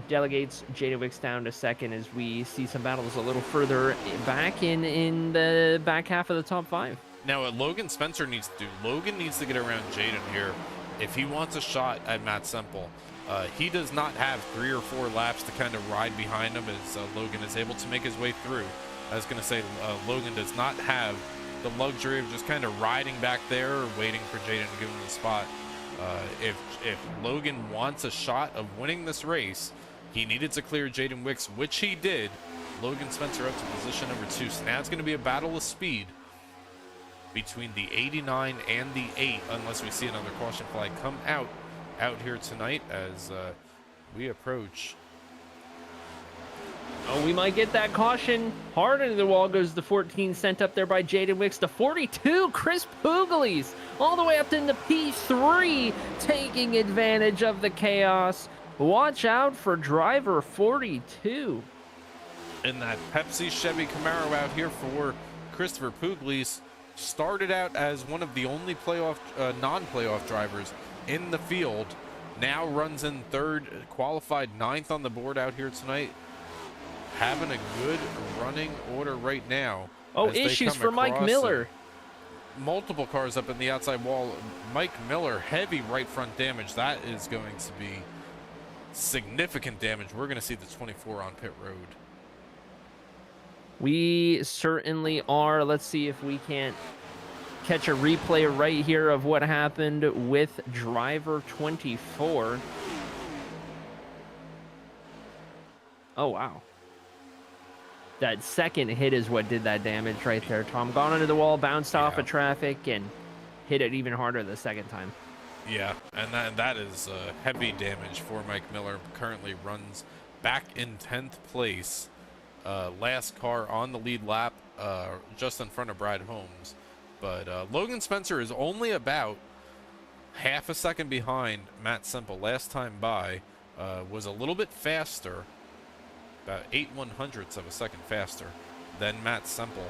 delegates Jaden Wicks down to second as we see some battles a little further back in the back half of the top 5. Now what Logan Spencer needs to do, Logan needs to get around Jaden here if he wants a shot at Matt Semple. He does not have 3 or 4 laps to kind of ride behind him as Logan is able to make his way through. I was going to say Logan does not have the luxury of just kind of riding back there or waiting for Jaden to give him the spot. If Logan wants a shot of winning this race, he needed to clear Jaden Wicks, which he did. Logan Spencer up to position number 2. So now it's going to be a battle of speed between the 89 and the 8, unless we see another caution flag come out here tonight as we approach. Oh, we might get that caution. Hard into the wall goes the 14 sent up there by Jaden Wicks. The 42, Chris Pugliese, all the way up into P3, taking advantage of the chaos. Watch out for driver 42. And that Pepsi Chevy Camaro out here for Christopher Pugliese started out as one of the only non-playoff drivers in the field. Now runs in 3rd, qualified 9th on the board out here tonight. Having a good running order right now. Oh, issues for Mike Miller. Multiple cars up in the outside wall. Mike Miller, heavy right front damage. That is going to be significant damage. We're going to see the 24 on pit road. We certainly are. Let's see if we can't catch a replay right here of what happened with driver 24. Oh, wow. That second hit is what did that damage right there, Tom. Gone under the wall, bounced off of traffic, and hit it even harder the second time. Yeah, and that is heavy damage for Mike Miller. Currently runs back in 10th place. Last car on the lead lap, just in front of Brad Holmes. But Logan Spencer is only about half a second behind Matt Semple. Last time by was a little bit faster, about 8/100ths of a second faster than Matt Semple,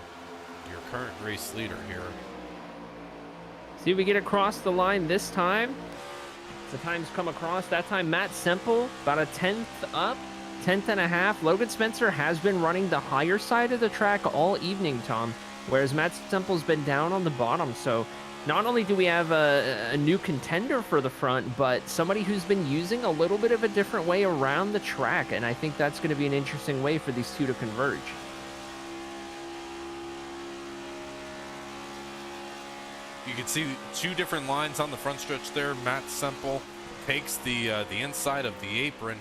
your current race leader here. See if we get across the line this time. The time's come across. That time Matt Semple about a 10th up, 10th and a half. Logan Spencer has been running the higher side of the track all evening, Tom, whereas Matt Semple's been down on the bottom. So not only do we have a new contender for the front, but somebody who's been using a little bit of a different way around the track, and I think that's going to be an interesting way for these two to converge. You can see 2 different lines on the front stretch there. Matt Semple takes the inside of the apron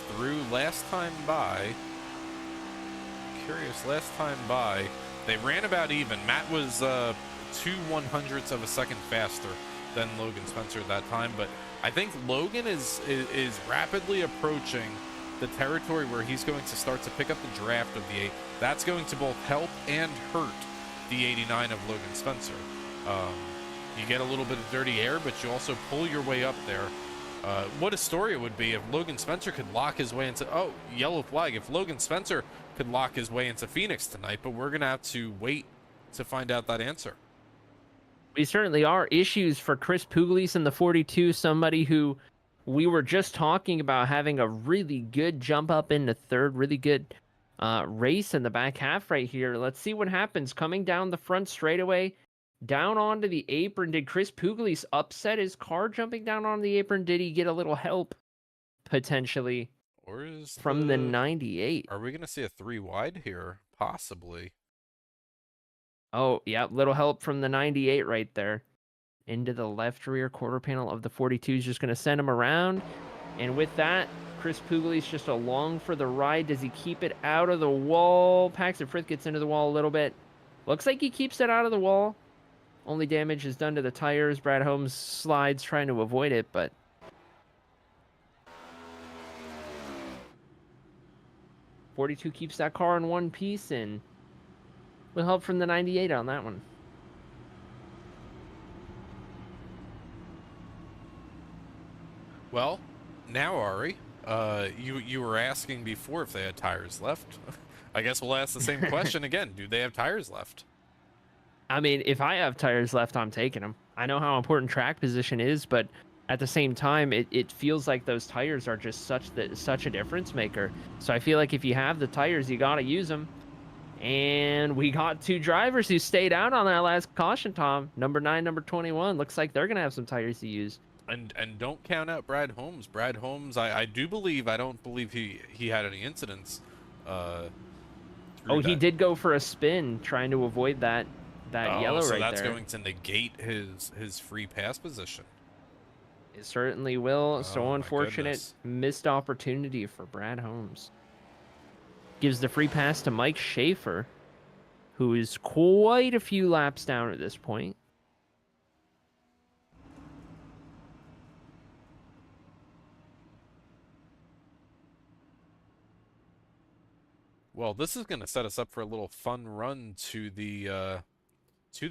through. Last time by, curious, last time by, they ran about even. Matt was 2/100ths of a second faster than Logan Spencer at that time, but I think Logan is rapidly approaching the territory where he's going to start to pick up the draft of the 8. That's going to both help and hurt the 89 of Logan Spencer. You get a little bit of dirty air, but you also pull your way up there. What a story it would be if Logan Spencer could lock his way into, oh, yellow flag, if Logan Spencer could lock his way into Phoenix tonight, but we're going to have to wait to find out that answer. We certainly are. Issues for Chris Pugliese in the 42, somebody who we were just talking about having a really good jump up into third, really good race in the back half right here. Let's see what happens. Coming down the front straightaway, down onto the apron. Did Chris Pugliese upset his car jumping down on the apron? Did he get a little help potentially Or is from the 98? Are we going to see a 3 wide here? Possibly. Oh, yeah, little help from the 98 right there. Into the left rear quarter panel of the 42 is just going to send him around. And with that, Chris Pugliese just along for the ride. Does he keep it out of the wall? Paxton Frith gets into the wall a little bit. Looks like he keeps it out of the wall. Only damage is done to the tires. Brad Holmes slides trying to avoid it, but 42 keeps that car in one piece, and with help from the 98 on that one. Well, now, Arie, you were asking before if they had tires left. I guess we'll ask the same question again. Do they have tires left? I mean, if I have tires left, I'm taking them. I know how important track position is, but at the same time, it feels like those tires are just such a difference maker. So I feel like if you have the tires, you got to use them. And we got 2 drivers who stayed out on that last caution, Tom. Number 9, number 21. Looks like they're going to have some tires to use. And don't count out Brad Holmes. Brad Holmes, I don't believe he had any incidents. He did go for a spin trying to avoid that yellow so right there. that's going to negate his free pass position. It certainly will. So my unfortunate goodness. missed opportunity for Brad Holmes. Gives the free pass to Mike Schaefer, who is quite a few laps down at this point. Well, this is going to set us up for a little fun run to the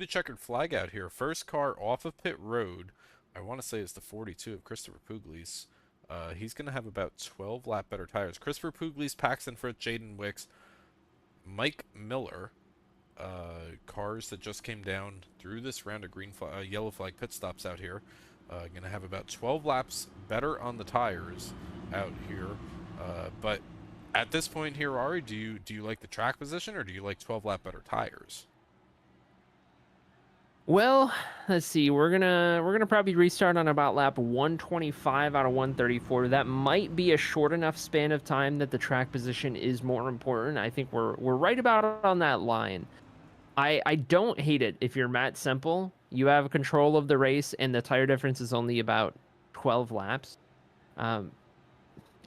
checkered flag out here. First car off of pit road, I want to say it's the 42 of Christopher Pugliese. He's going to have about 12 lap better tires. Christopher Pugliese, Paxton Frith, Jaden Wicks, Mike Miller, cars that just came down through this round of yellow flag pit stops out here. Going to have about 12 laps better on the tires out here, but at this point here, Arie, do you like the track position, or do you like 12 lap better tires? Well, let's see. We're gonna probably restart on about lap 125 out of 134. That might be a short enough span of time that the track position is more important. I think we're right about on that line. I don't hate it if you're Matt Semple. You have control of the race, and the tire difference is only about 12 laps.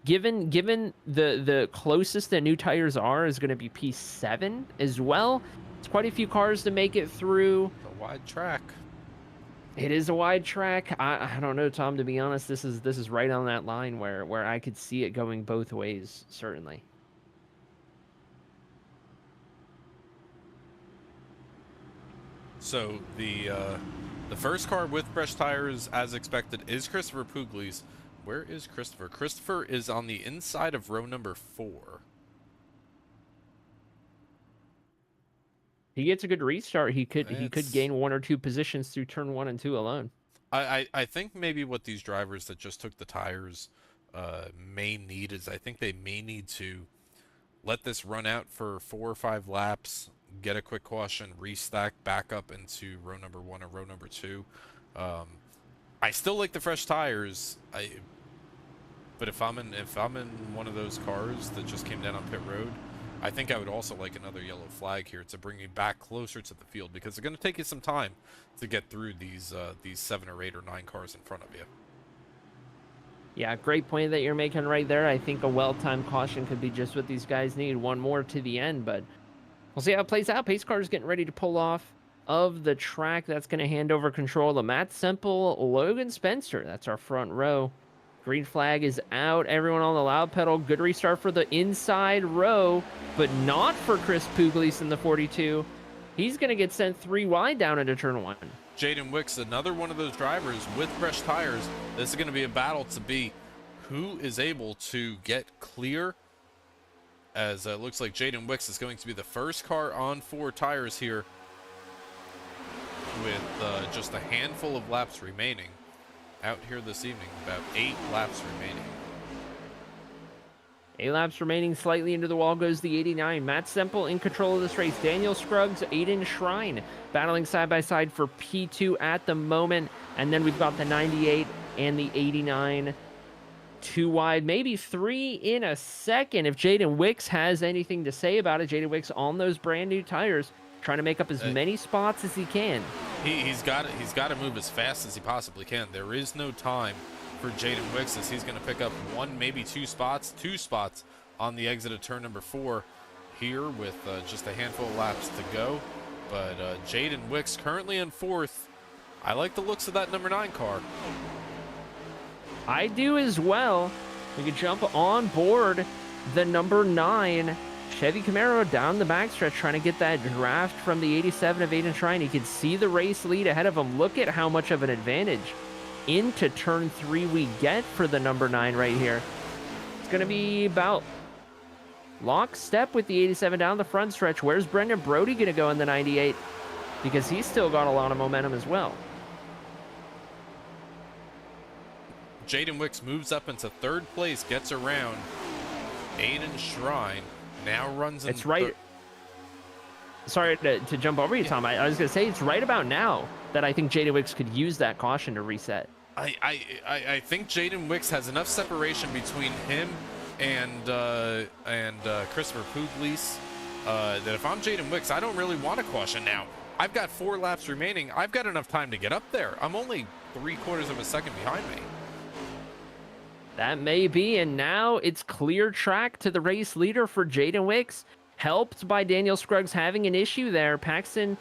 Given the closest that new tires are is going to be P7 as well. It's quite a few cars to make it through. A wide track. It is a wide track. I don't know, Tom, to be honest. This is right on that line where I could see it going both ways, certainly. So the first car with fresh tires, as expected, is Christopher Pugliese. Where is Christopher? Christopher is on the inside of row number 4. He gets a good restart. He could gain 1 or 2 positions through turn 1 and 2 alone. I think maybe what these drivers that just took the tires may need is, I think they may need to let this run out for 4 or 5 laps, get a quick caution, restack back up into row number 1 or row number 2. I still like the fresh tires. But if I'm in one of those cars that just came down on pit road, I think I would also like another yellow flag here to bring me back closer to the field, because it's going to take you some time to get through these 7 or 8 or 9 cars in front of you. Yeah, great point that you're making right there. I think a well-timed caution could be just what these guys need. One more to the end, but we'll see how it plays out. Pace car is getting ready to pull off of the track. That's going to hand over control to Matt Semple, Logan Spencer. That's our front row. Green flag is out. Everyone on the loud pedal. Good restart for the inside row, but not for Chris Pugliese in the 42. He's going to get sent 3 wide down into turn 1. Jaden Wicks, another one of those drivers with fresh tires. This is going to be a battle to be who is able to get clear, as it looks like Jaden Wicks is going to be the first car on 4 tires here with just a handful of laps remaining out here this evening, about 8 laps remaining. 8 laps remaining, slightly into the wall goes the 89. Matt Semple in control of this race. Daniel Scruggs, Aiden Shrine battling side by side for P2 at the moment. And then we've got the 98 and the 89 2 wide, maybe 3 in a second. If Jaden Wicks has anything to say about it, Jaden Wicks on those brand new tires, trying to make up as many spots as he can. He's got to move as fast as he possibly can. There is no time for Jaden Wicks, as he's going to pick up 1, maybe 2 spots on the exit of turn number 4 here with just a handful of laps to go. But Jaden Wicks currently in 4th. I like the looks of that number 9 car. I do as well. We could jump on board the number 9 Chevy Camaro down the backstretch, trying to get that draft from the 87 of Aiden Shrine. You can see the race lead ahead of him. Look at how much of an advantage into turn 3 we get for the number 9 right here. It's going to be about lockstep with the 87 down the front stretch. Where's Brendan Brody going to go in the 98? Because he's still got a lot of momentum as well. Jaden Wicks moves up into 3rd place, gets around Aiden Shrine, now runs in. It's right. Sorry to jump over you, Tom. I was going to say it's right about now that I think Jaden Wicks could use that caution to reset. I think Jaden Wicks has enough separation between him and Christopher Pugliese that if I'm Jaden Wicks, I don't really want a caution now. I've got 4 laps remaining. I've got enough time to get up there. I'm only 3/4 of a second behind me. That may be, and now it's clear track to the race leader for Jaden Wicks, helped by Daniel Scruggs having an issue there. Paxton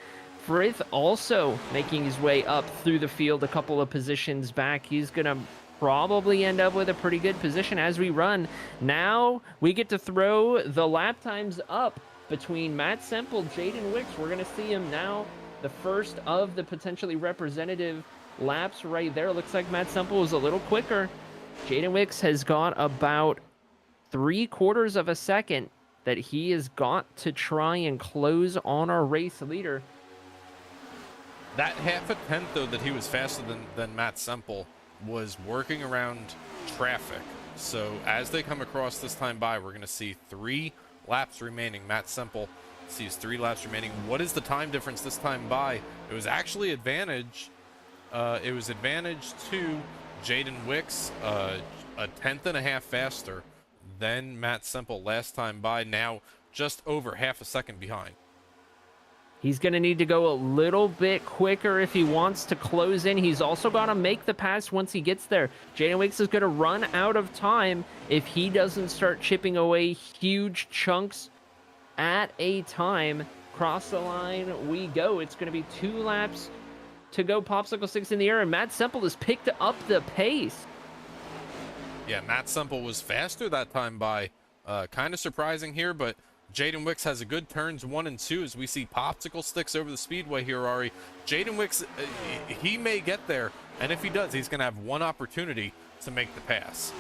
Frith also making his way up through the field a couple of positions back. He's going to probably end up with a pretty good position as we run. Now we get to throw the lap times up between Matt Semple, Jaden Wicks. We're going to see him now, the first of the potentially representative laps right there. Looks like Matt Semple was a little quicker. Jaden Wicks has got about 3/4 of a second that he has got to try and close on our race leader. That 1/2 tenth, though, that he was faster than Matt Semple was working around traffic. So as they come across this time by, we're going to see 3 laps remaining. Matt Semple sees 3 laps remaining. What is the time difference this time by? It was actually advantage. It was advantage to Jaden Wicks, a 1/10.5 faster than Matt Semple last time by. Now just over 1/2 second behind. He's going to need to go a little bit quicker if he wants to close in. He's also got to make the pass once he gets there. Jaden Wicks is going to run out of time if he doesn't start chipping away huge chunks at a time. Cross the line we go. It's going to be 2 laps to go. Popsicle sticks in the air, and Matt Semple has picked up the pace. Yeah, Matt Semple was faster that time by. Kind of surprising here, but Jaden Wicks has a good turns 1 and 2 as we see popsicle sticks over the speedway here, Arie. Jaden Wicks, he may get there, and if he does, he's going to have one opportunity to make the pass.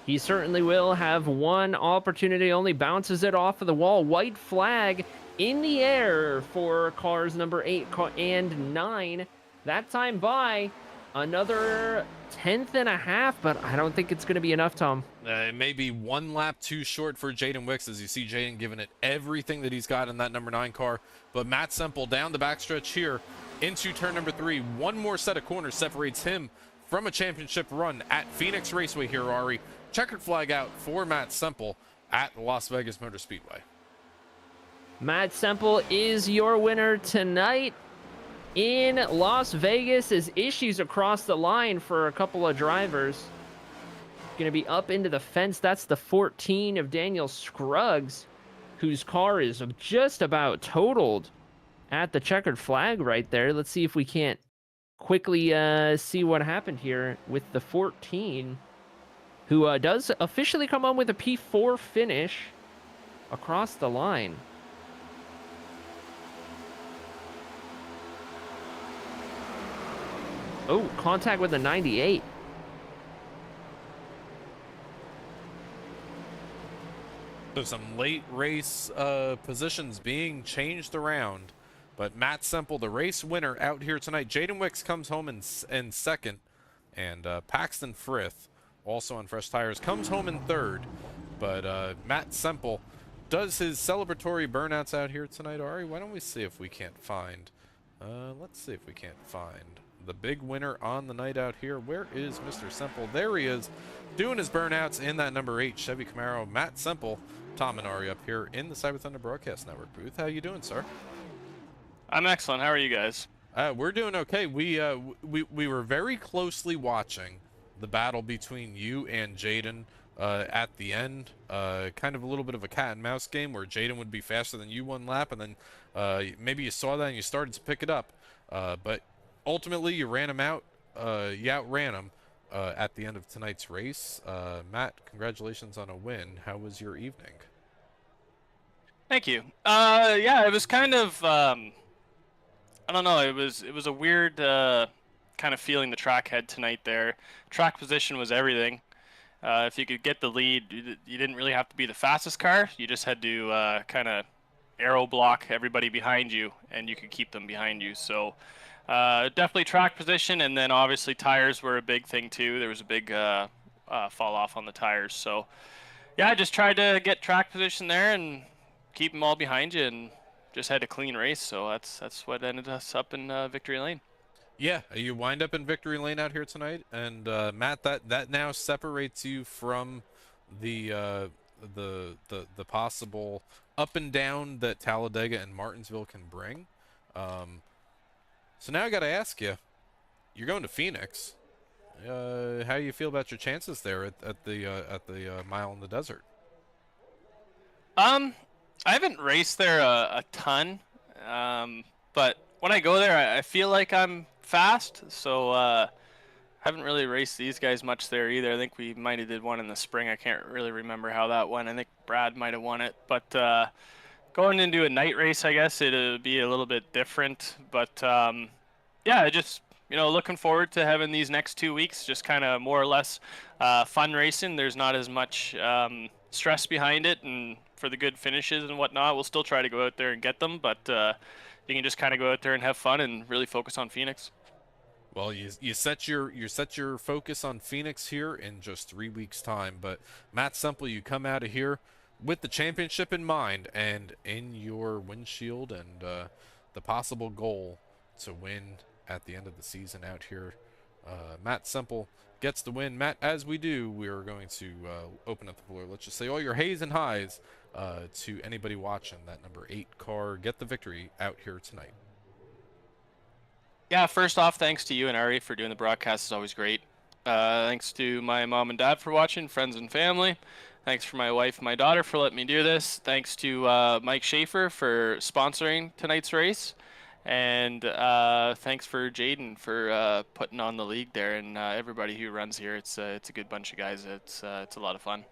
He certainly will have one opportunity, only bounces it off of the wall. White flag in the air for cars number 8 and 9. That time by another 1/10.5, but I don't think it's going to be enough, Tom. It may be 1 lap too short for Jaden Wicks, as you see Jaden giving it everything that he's got in that number 9 car. But Matt Semple down the backstretch here into turn number 3. One more set of corners separates him from a championship run at Phoenix Raceway here, Arie. Checkered flag out for Matt Semple at Las Vegas Motor Speedway. Matt Semple is your winner tonight in Las Vegas, as issues across the line for a couple of drivers. Going to be up into the fence. That's the 14 of Daniel Scruggs, whose car is just about totaled at the checkered flag right there. Let's see if we can't quickly see what happened here with the 14, who does officially come on with a P4 finish across the line. Oh, contact with a 98. So some late race positions being changed around. But Matt Semple, the race winner out here tonight. Jaden Wicks comes home in second. And Paxton Frith, also on fresh tires, comes home in third. But Matt Semple does his celebratory burnouts out here tonight. Ari, why don't we see if we can't find... let's see if we can't find the big winner on the night out here. Where is Mr. Semple? There he is, doing his burnouts in that number 8 Chevy Camaro. Matt Semple, Tom and Ari up here in the CyberThunder Broadcast Network booth. How you doing, sir? I'm excellent. How are you guys? We're doing okay. We were very closely watching the battle between you and Jaden at the end. Kind of a little bit of a cat and mouse game where Jaden would be faster than you one lap, and then maybe you saw that and you started to pick it up. But ultimately, you ran him out. You outran him at the end of tonight's race. Matt, congratulations on a win. How was your evening? Thank you. Yeah, it was kind of I don't know. It was a weird kind of feeling the track had tonight. There, track position was everything. If you could get the lead, you didn't really have to be the fastest car. You just had to kind of aero block everybody behind you, and you could keep them behind you. So definitely track position, and then obviously tires were a big thing too. There was a big fall off on the tires. So yeah, I just tried to get track position there and keep them all behind you, and just had a clean race. So that's what ended us up in victory lane. Yeah, you wind up in victory lane out here tonight, and Matt, that now separates you from the possible up and down that Talladega and Martinsville can bring. So now I got to ask you, you're going to Phoenix. How do you feel about your chances there at the Mile in the Desert? I haven't raced there a ton, but when I go there, I feel like I'm fast. So haven't really raced these guys much there either. I think we might have did one in the spring. I can't really remember how that went. I think Brad might have won it. But going into a night race, I guess it'll be a little bit different. But yeah, just looking forward to having these next 2 weeks. Just kind of more or less fun racing. There's not as much stress behind it, and for the good finishes and whatnot, we'll still try to go out there and get them. But you can just kind of go out there and have fun and really focus on Phoenix. Well, you set your focus on Phoenix here in just 3 weeks' time. But Matt Semple, you come out of here with the championship in mind and in your windshield, and the possible goal to win at the end of the season out here. Matt Semple gets the win. Matt, as we do, we are going to open up the floor. Let's just say all your hays and highs to anybody watching that number 8 car get the victory out here tonight. Yeah, first off, thanks to you and Arie for doing the broadcast. It's always great. Thanks to my mom and dad for watching, friends and family. Thanks for my wife and my daughter for letting me do this. Thanks to Mike Schaefer for sponsoring tonight's race. And thanks for Jaden for putting on the league there, and everybody who runs here. It's a good bunch of guys. It's a lot of fun.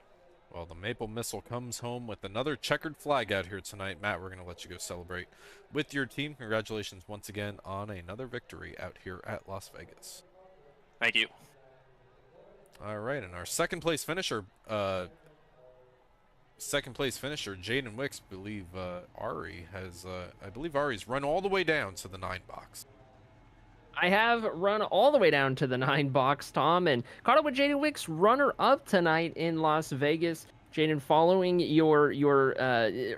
Well, the Maple Missile comes home with another checkered flag out here tonight. Matt, we're going to let you go celebrate with your team. Congratulations once again on another victory out here at Las Vegas. Thank you. All right, and our second place finisher, Jaden Wicks, I believe Ari's run all the way down to the 9 box. I have run all the way down to the 9 box, Tom, and caught up with Jaden Wicks, runner-up tonight in Las Vegas. Jaden, following your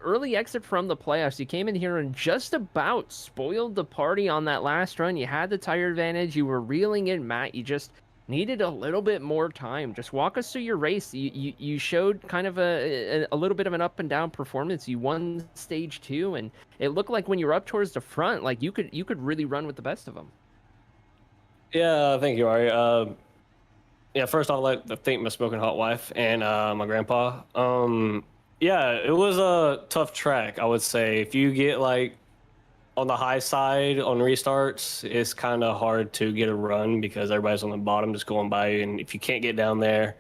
early exit from the playoffs, you came in here and just about spoiled the party on that last run. You had the tire advantage. You were reeling in, Matt. You just needed a little bit more time. Just walk us through your race. You showed kind of a little bit of an up and down performance. You won stage 2, and it looked like when you were up towards the front, like you could really run with the best of them. Yeah, thank you, Arie. Yeah, first I'll like to thank my smoking hot wife and my grandpa. Yeah, it was a tough track, I would say. If you get like on the high side on restarts, it's kind of hard to get a run because everybody's on the bottom just going by you, and if you can't get down there,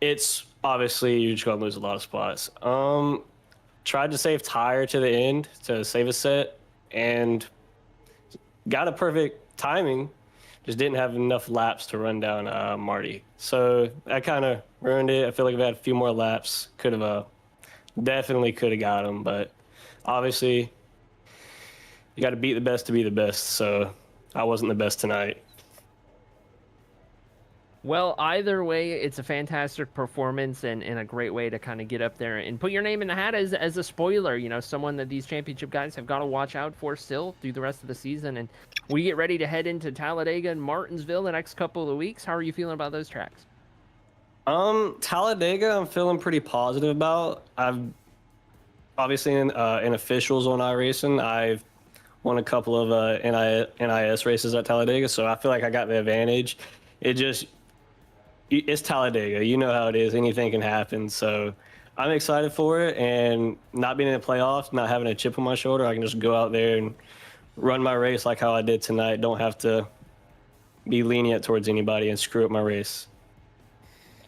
it's obviously you're just gonna lose a lot of spots. Tried to save tire to the end to save a set and got a perfect timing. just didn't have enough laps to run down Marty. So that kind of ruined it. I feel like if I had a few more laps, definitely could have got him. But obviously, you got to beat the best to be the best. So I wasn't the best tonight. Well, either way, it's a fantastic performance and a great way to kind of get up there and put your name in the hat as a spoiler, someone that these championship guys have got to watch out for still through the rest of the season. And we get ready to head into Talladega and Martinsville the next couple of weeks. How are you feeling about those tracks? Talladega, I'm feeling pretty positive about. I've obviously in officials on iRacing, I've won a couple of NIS races at Talladega, so I feel like I got the advantage. It's Talladega. You know how it is. Anything can happen. So I'm excited for it, and not being in the playoffs, not having a chip on my shoulder, I can just go out there and run my race like how I did tonight. Don't have to be lenient towards anybody and screw up my race.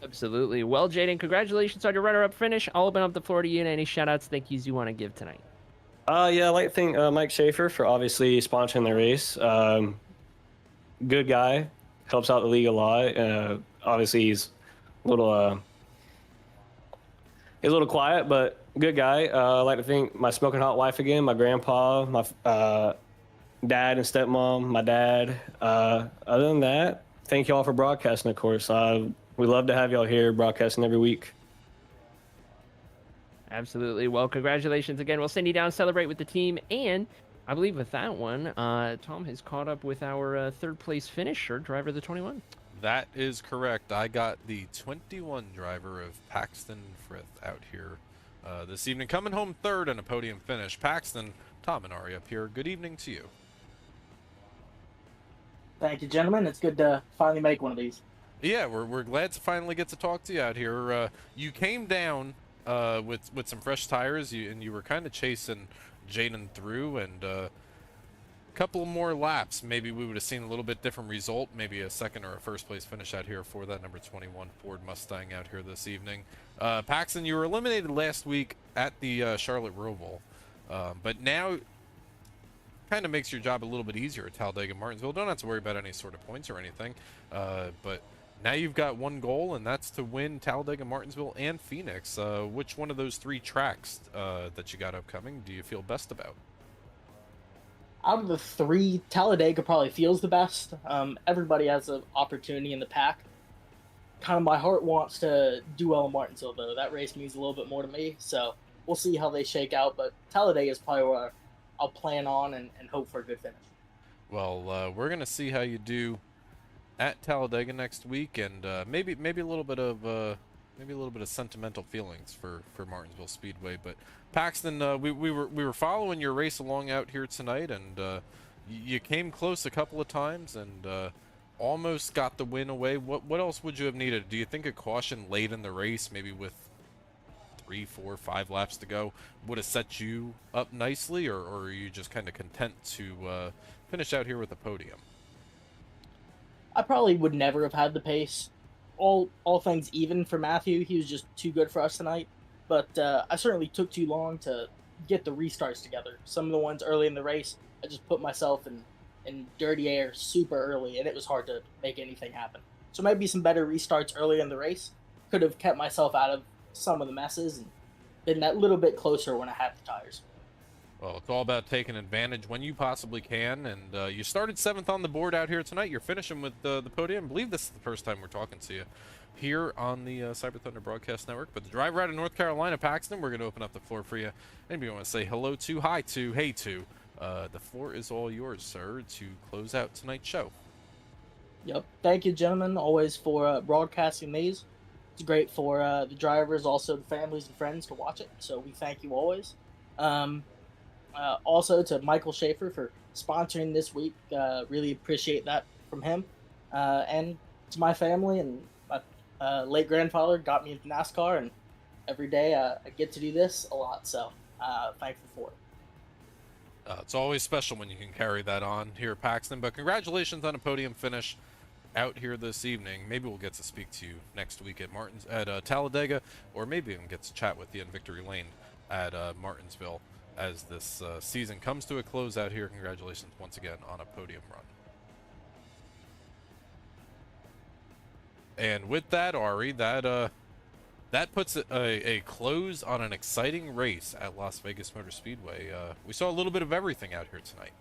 Absolutely. Well, Jaden, congratulations on your runner-up finish. I'll open up the floor to you and any shout-outs, thank yous you want to give tonight. Yeah, I'd like to thank Mike Schaefer for obviously sponsoring the race. Good guy, helps out the league a lot. Obviously, he's a little quiet, but good guy. I'd like to thank my smoking hot wife again, my grandpa, my dad and stepmom, my dad. Other than that, thank y'all for broadcasting, of course. We love to have y'all here broadcasting every week. Absolutely. Well, congratulations again. We'll send you down, celebrate with the team, and I believe with that one, Tom has caught up with our third place finisher, driver of the 21. That is correct. I got the 21 driver of Paxton Frith out here this evening, coming home third in a podium finish. Paxton, Tom and Arie up here. Good evening to you. Thank you, gentlemen. It's good to finally make one of these. Yeah, we're glad to finally get to talk to you out here. You came down with some fresh tires, and you were kind of chasing Jaden through, and couple more laps, maybe we would have seen a little bit different result, maybe a second or a first place finish out here for that number 21 Ford Mustang out here this evening. Paxton, you were eliminated last week at the Charlotte Roval, but now kind of makes your job a little bit easier at Talladega Martinsville. Don't have to worry about any sort of points or anything, but now you've got one goal, and that's to win Talladega Martinsville and Phoenix. Which one of those three tracks that you got upcoming do you feel best about? Out of the three, Talladega probably feels the best. Everybody has an opportunity in the pack. Kind of my heart wants to do well in Martinsville, though. That race means a little bit more to me, so we'll see how they shake out. But Talladega is probably where I'll plan on and hope for a good finish. Well, we're going to see how you do at Talladega next week, and maybe a little bit of sentimental feelings for Martinsville Speedway. But Paxton, we were following your race along out here tonight, and you came close a couple of times and almost got the win away. What else would you have needed? Do you think a caution late in the race, maybe with 3, 4, 5 laps to go, would have set you up nicely, or are you just kind of content to finish out here with a podium? I probably would never have had the pace. All things even for Matthew, he was just too good for us tonight. But I certainly took too long to get the restarts together. Some of the ones early in the race, I just put myself in dirty air super early, and it was hard to make anything happen. So maybe some better restarts early in the race could have kept myself out of some of the messes and been that little bit closer when I had the tires. Well, it's all about taking advantage when you possibly can, and you started 7th on the board out here tonight. You're finishing with the podium. I believe this is the first time we're talking to you here on the CyberThunder Broadcast Network. But the driver out of North Carolina, Paxton, we're going to open up the floor for you. Anybody want to say hello to, hi to, hey to, the floor is all yours, sir, to close out tonight's show. Yep. Thank you, gentlemen, always for broadcasting these. It's great for the drivers, also the families and friends to watch it, so we thank you always. Also to Michael Schaefer for sponsoring this week. Really appreciate that from him. And to my family and my late grandfather got me into NASCAR, and every day I get to do this a lot, so thankful for it. It's always special when you can carry that on here at Paxton, but congratulations on a podium finish out here this evening. Maybe we'll get to speak to you next week at Talladega, or maybe even get to chat with you in Victory Lane at Martinsville as this season comes to a close out here. Congratulations once again on a podium run. And with that, Ari, that puts a close on an exciting race at Las Vegas Motor Speedway. We saw a little bit of everything out here tonight.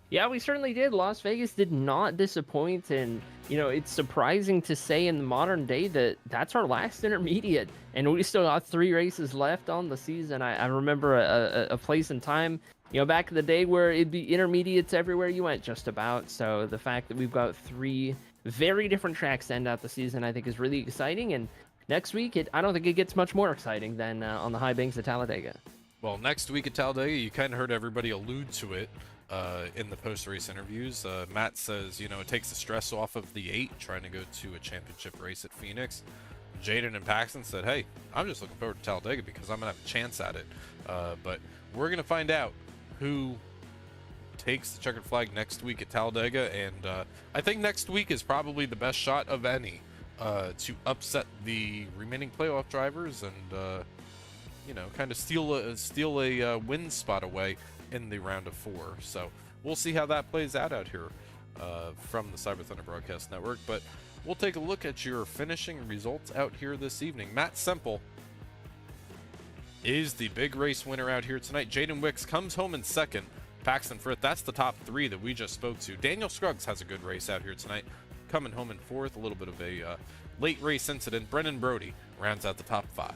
Yeah, we certainly did. Las Vegas did not disappoint, and it's surprising to say in the modern day that that's our last intermediate, and we still got 3 races left on the season. I remember a place and time, back in the day where it'd be intermediates everywhere you went, just about. So the fact that we've got 3 very different tracks to end out the season, I think, is really exciting. And next week, I don't think it gets much more exciting than on the high banks at Talladega. Well, next week at Talladega, you kind of heard everybody allude to it. In the post-race interviews, Matt says, it takes the stress off of the 8 trying to go to a championship race at Phoenix. Jaden and Paxton said, hey, I'm just looking forward to Talladega because I'm going to have a chance at it. But we're going to find out who takes the checkered flag next week at Talladega, and I think next week is probably the best shot of any to upset the remaining playoff drivers and, kind of steal a win spot away in the round of 4. So we'll see how that plays out here from the CyberThunder Broadcast Network. But we'll take a look at your finishing results out here this evening. Matt Semple is the big race winner out here tonight. Jaden Wicks comes home in second. Paxton Frith, that's the top 3 that we just spoke to. Daniel Scruggs has a good race out here tonight, coming home in 4th. A little bit of a late race incident. Brendan Brody rounds out the top 5.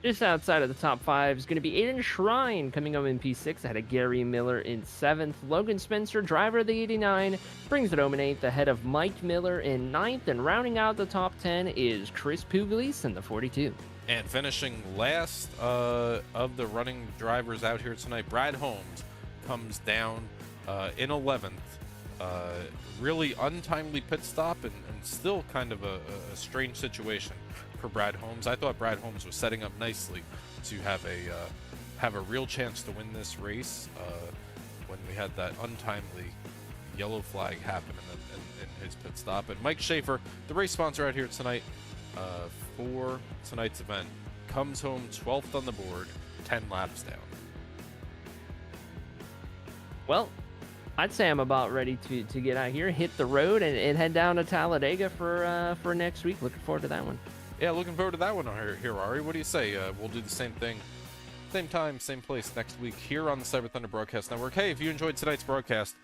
Just outside of the top 5 is going to be Aiden Shrine coming home in P6 ahead of Gary Miller in 7th. Logan Spencer, driver of the 89, brings it home in 8th ahead of Mike Miller in 9th. And rounding out the top 10 is Chris Pugliese in the 42. And finishing last of the running drivers out here tonight, Brad Holmes comes down in 11th. Really untimely pit stop and still kind of a strange situation for Brad Holmes. I thought Brad Holmes was setting up nicely to have a real chance to win this race when we had that untimely yellow flag happen in his pit stop. And Mike Schaefer, the race sponsor out here tonight for tonight's event, comes home 12th on the board, 10 laps down. Well, I'd say I'm about ready to get out here, hit the road, and head down to Talladega for next week. Looking forward to that one. Yeah, looking forward to that one here, Ari. What do you say? We'll do the same thing, same time, same place next week here on the CyberThunder Broadcast Network. Hey, if you enjoyed tonight's broadcast,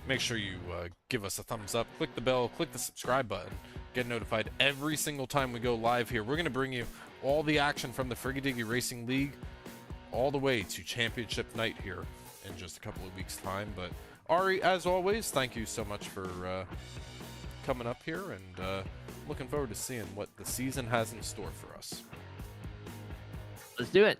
make sure you give us a thumbs up, click the bell, click the subscribe button, get notified every single time we go live here. We're going to bring you all the action from the Friggy Racing League all the way to championship night here in just a couple of weeks' time. But Ari, as always, thank you so much for coming up here, and looking forward to seeing what the season has in store for us. Let's do it.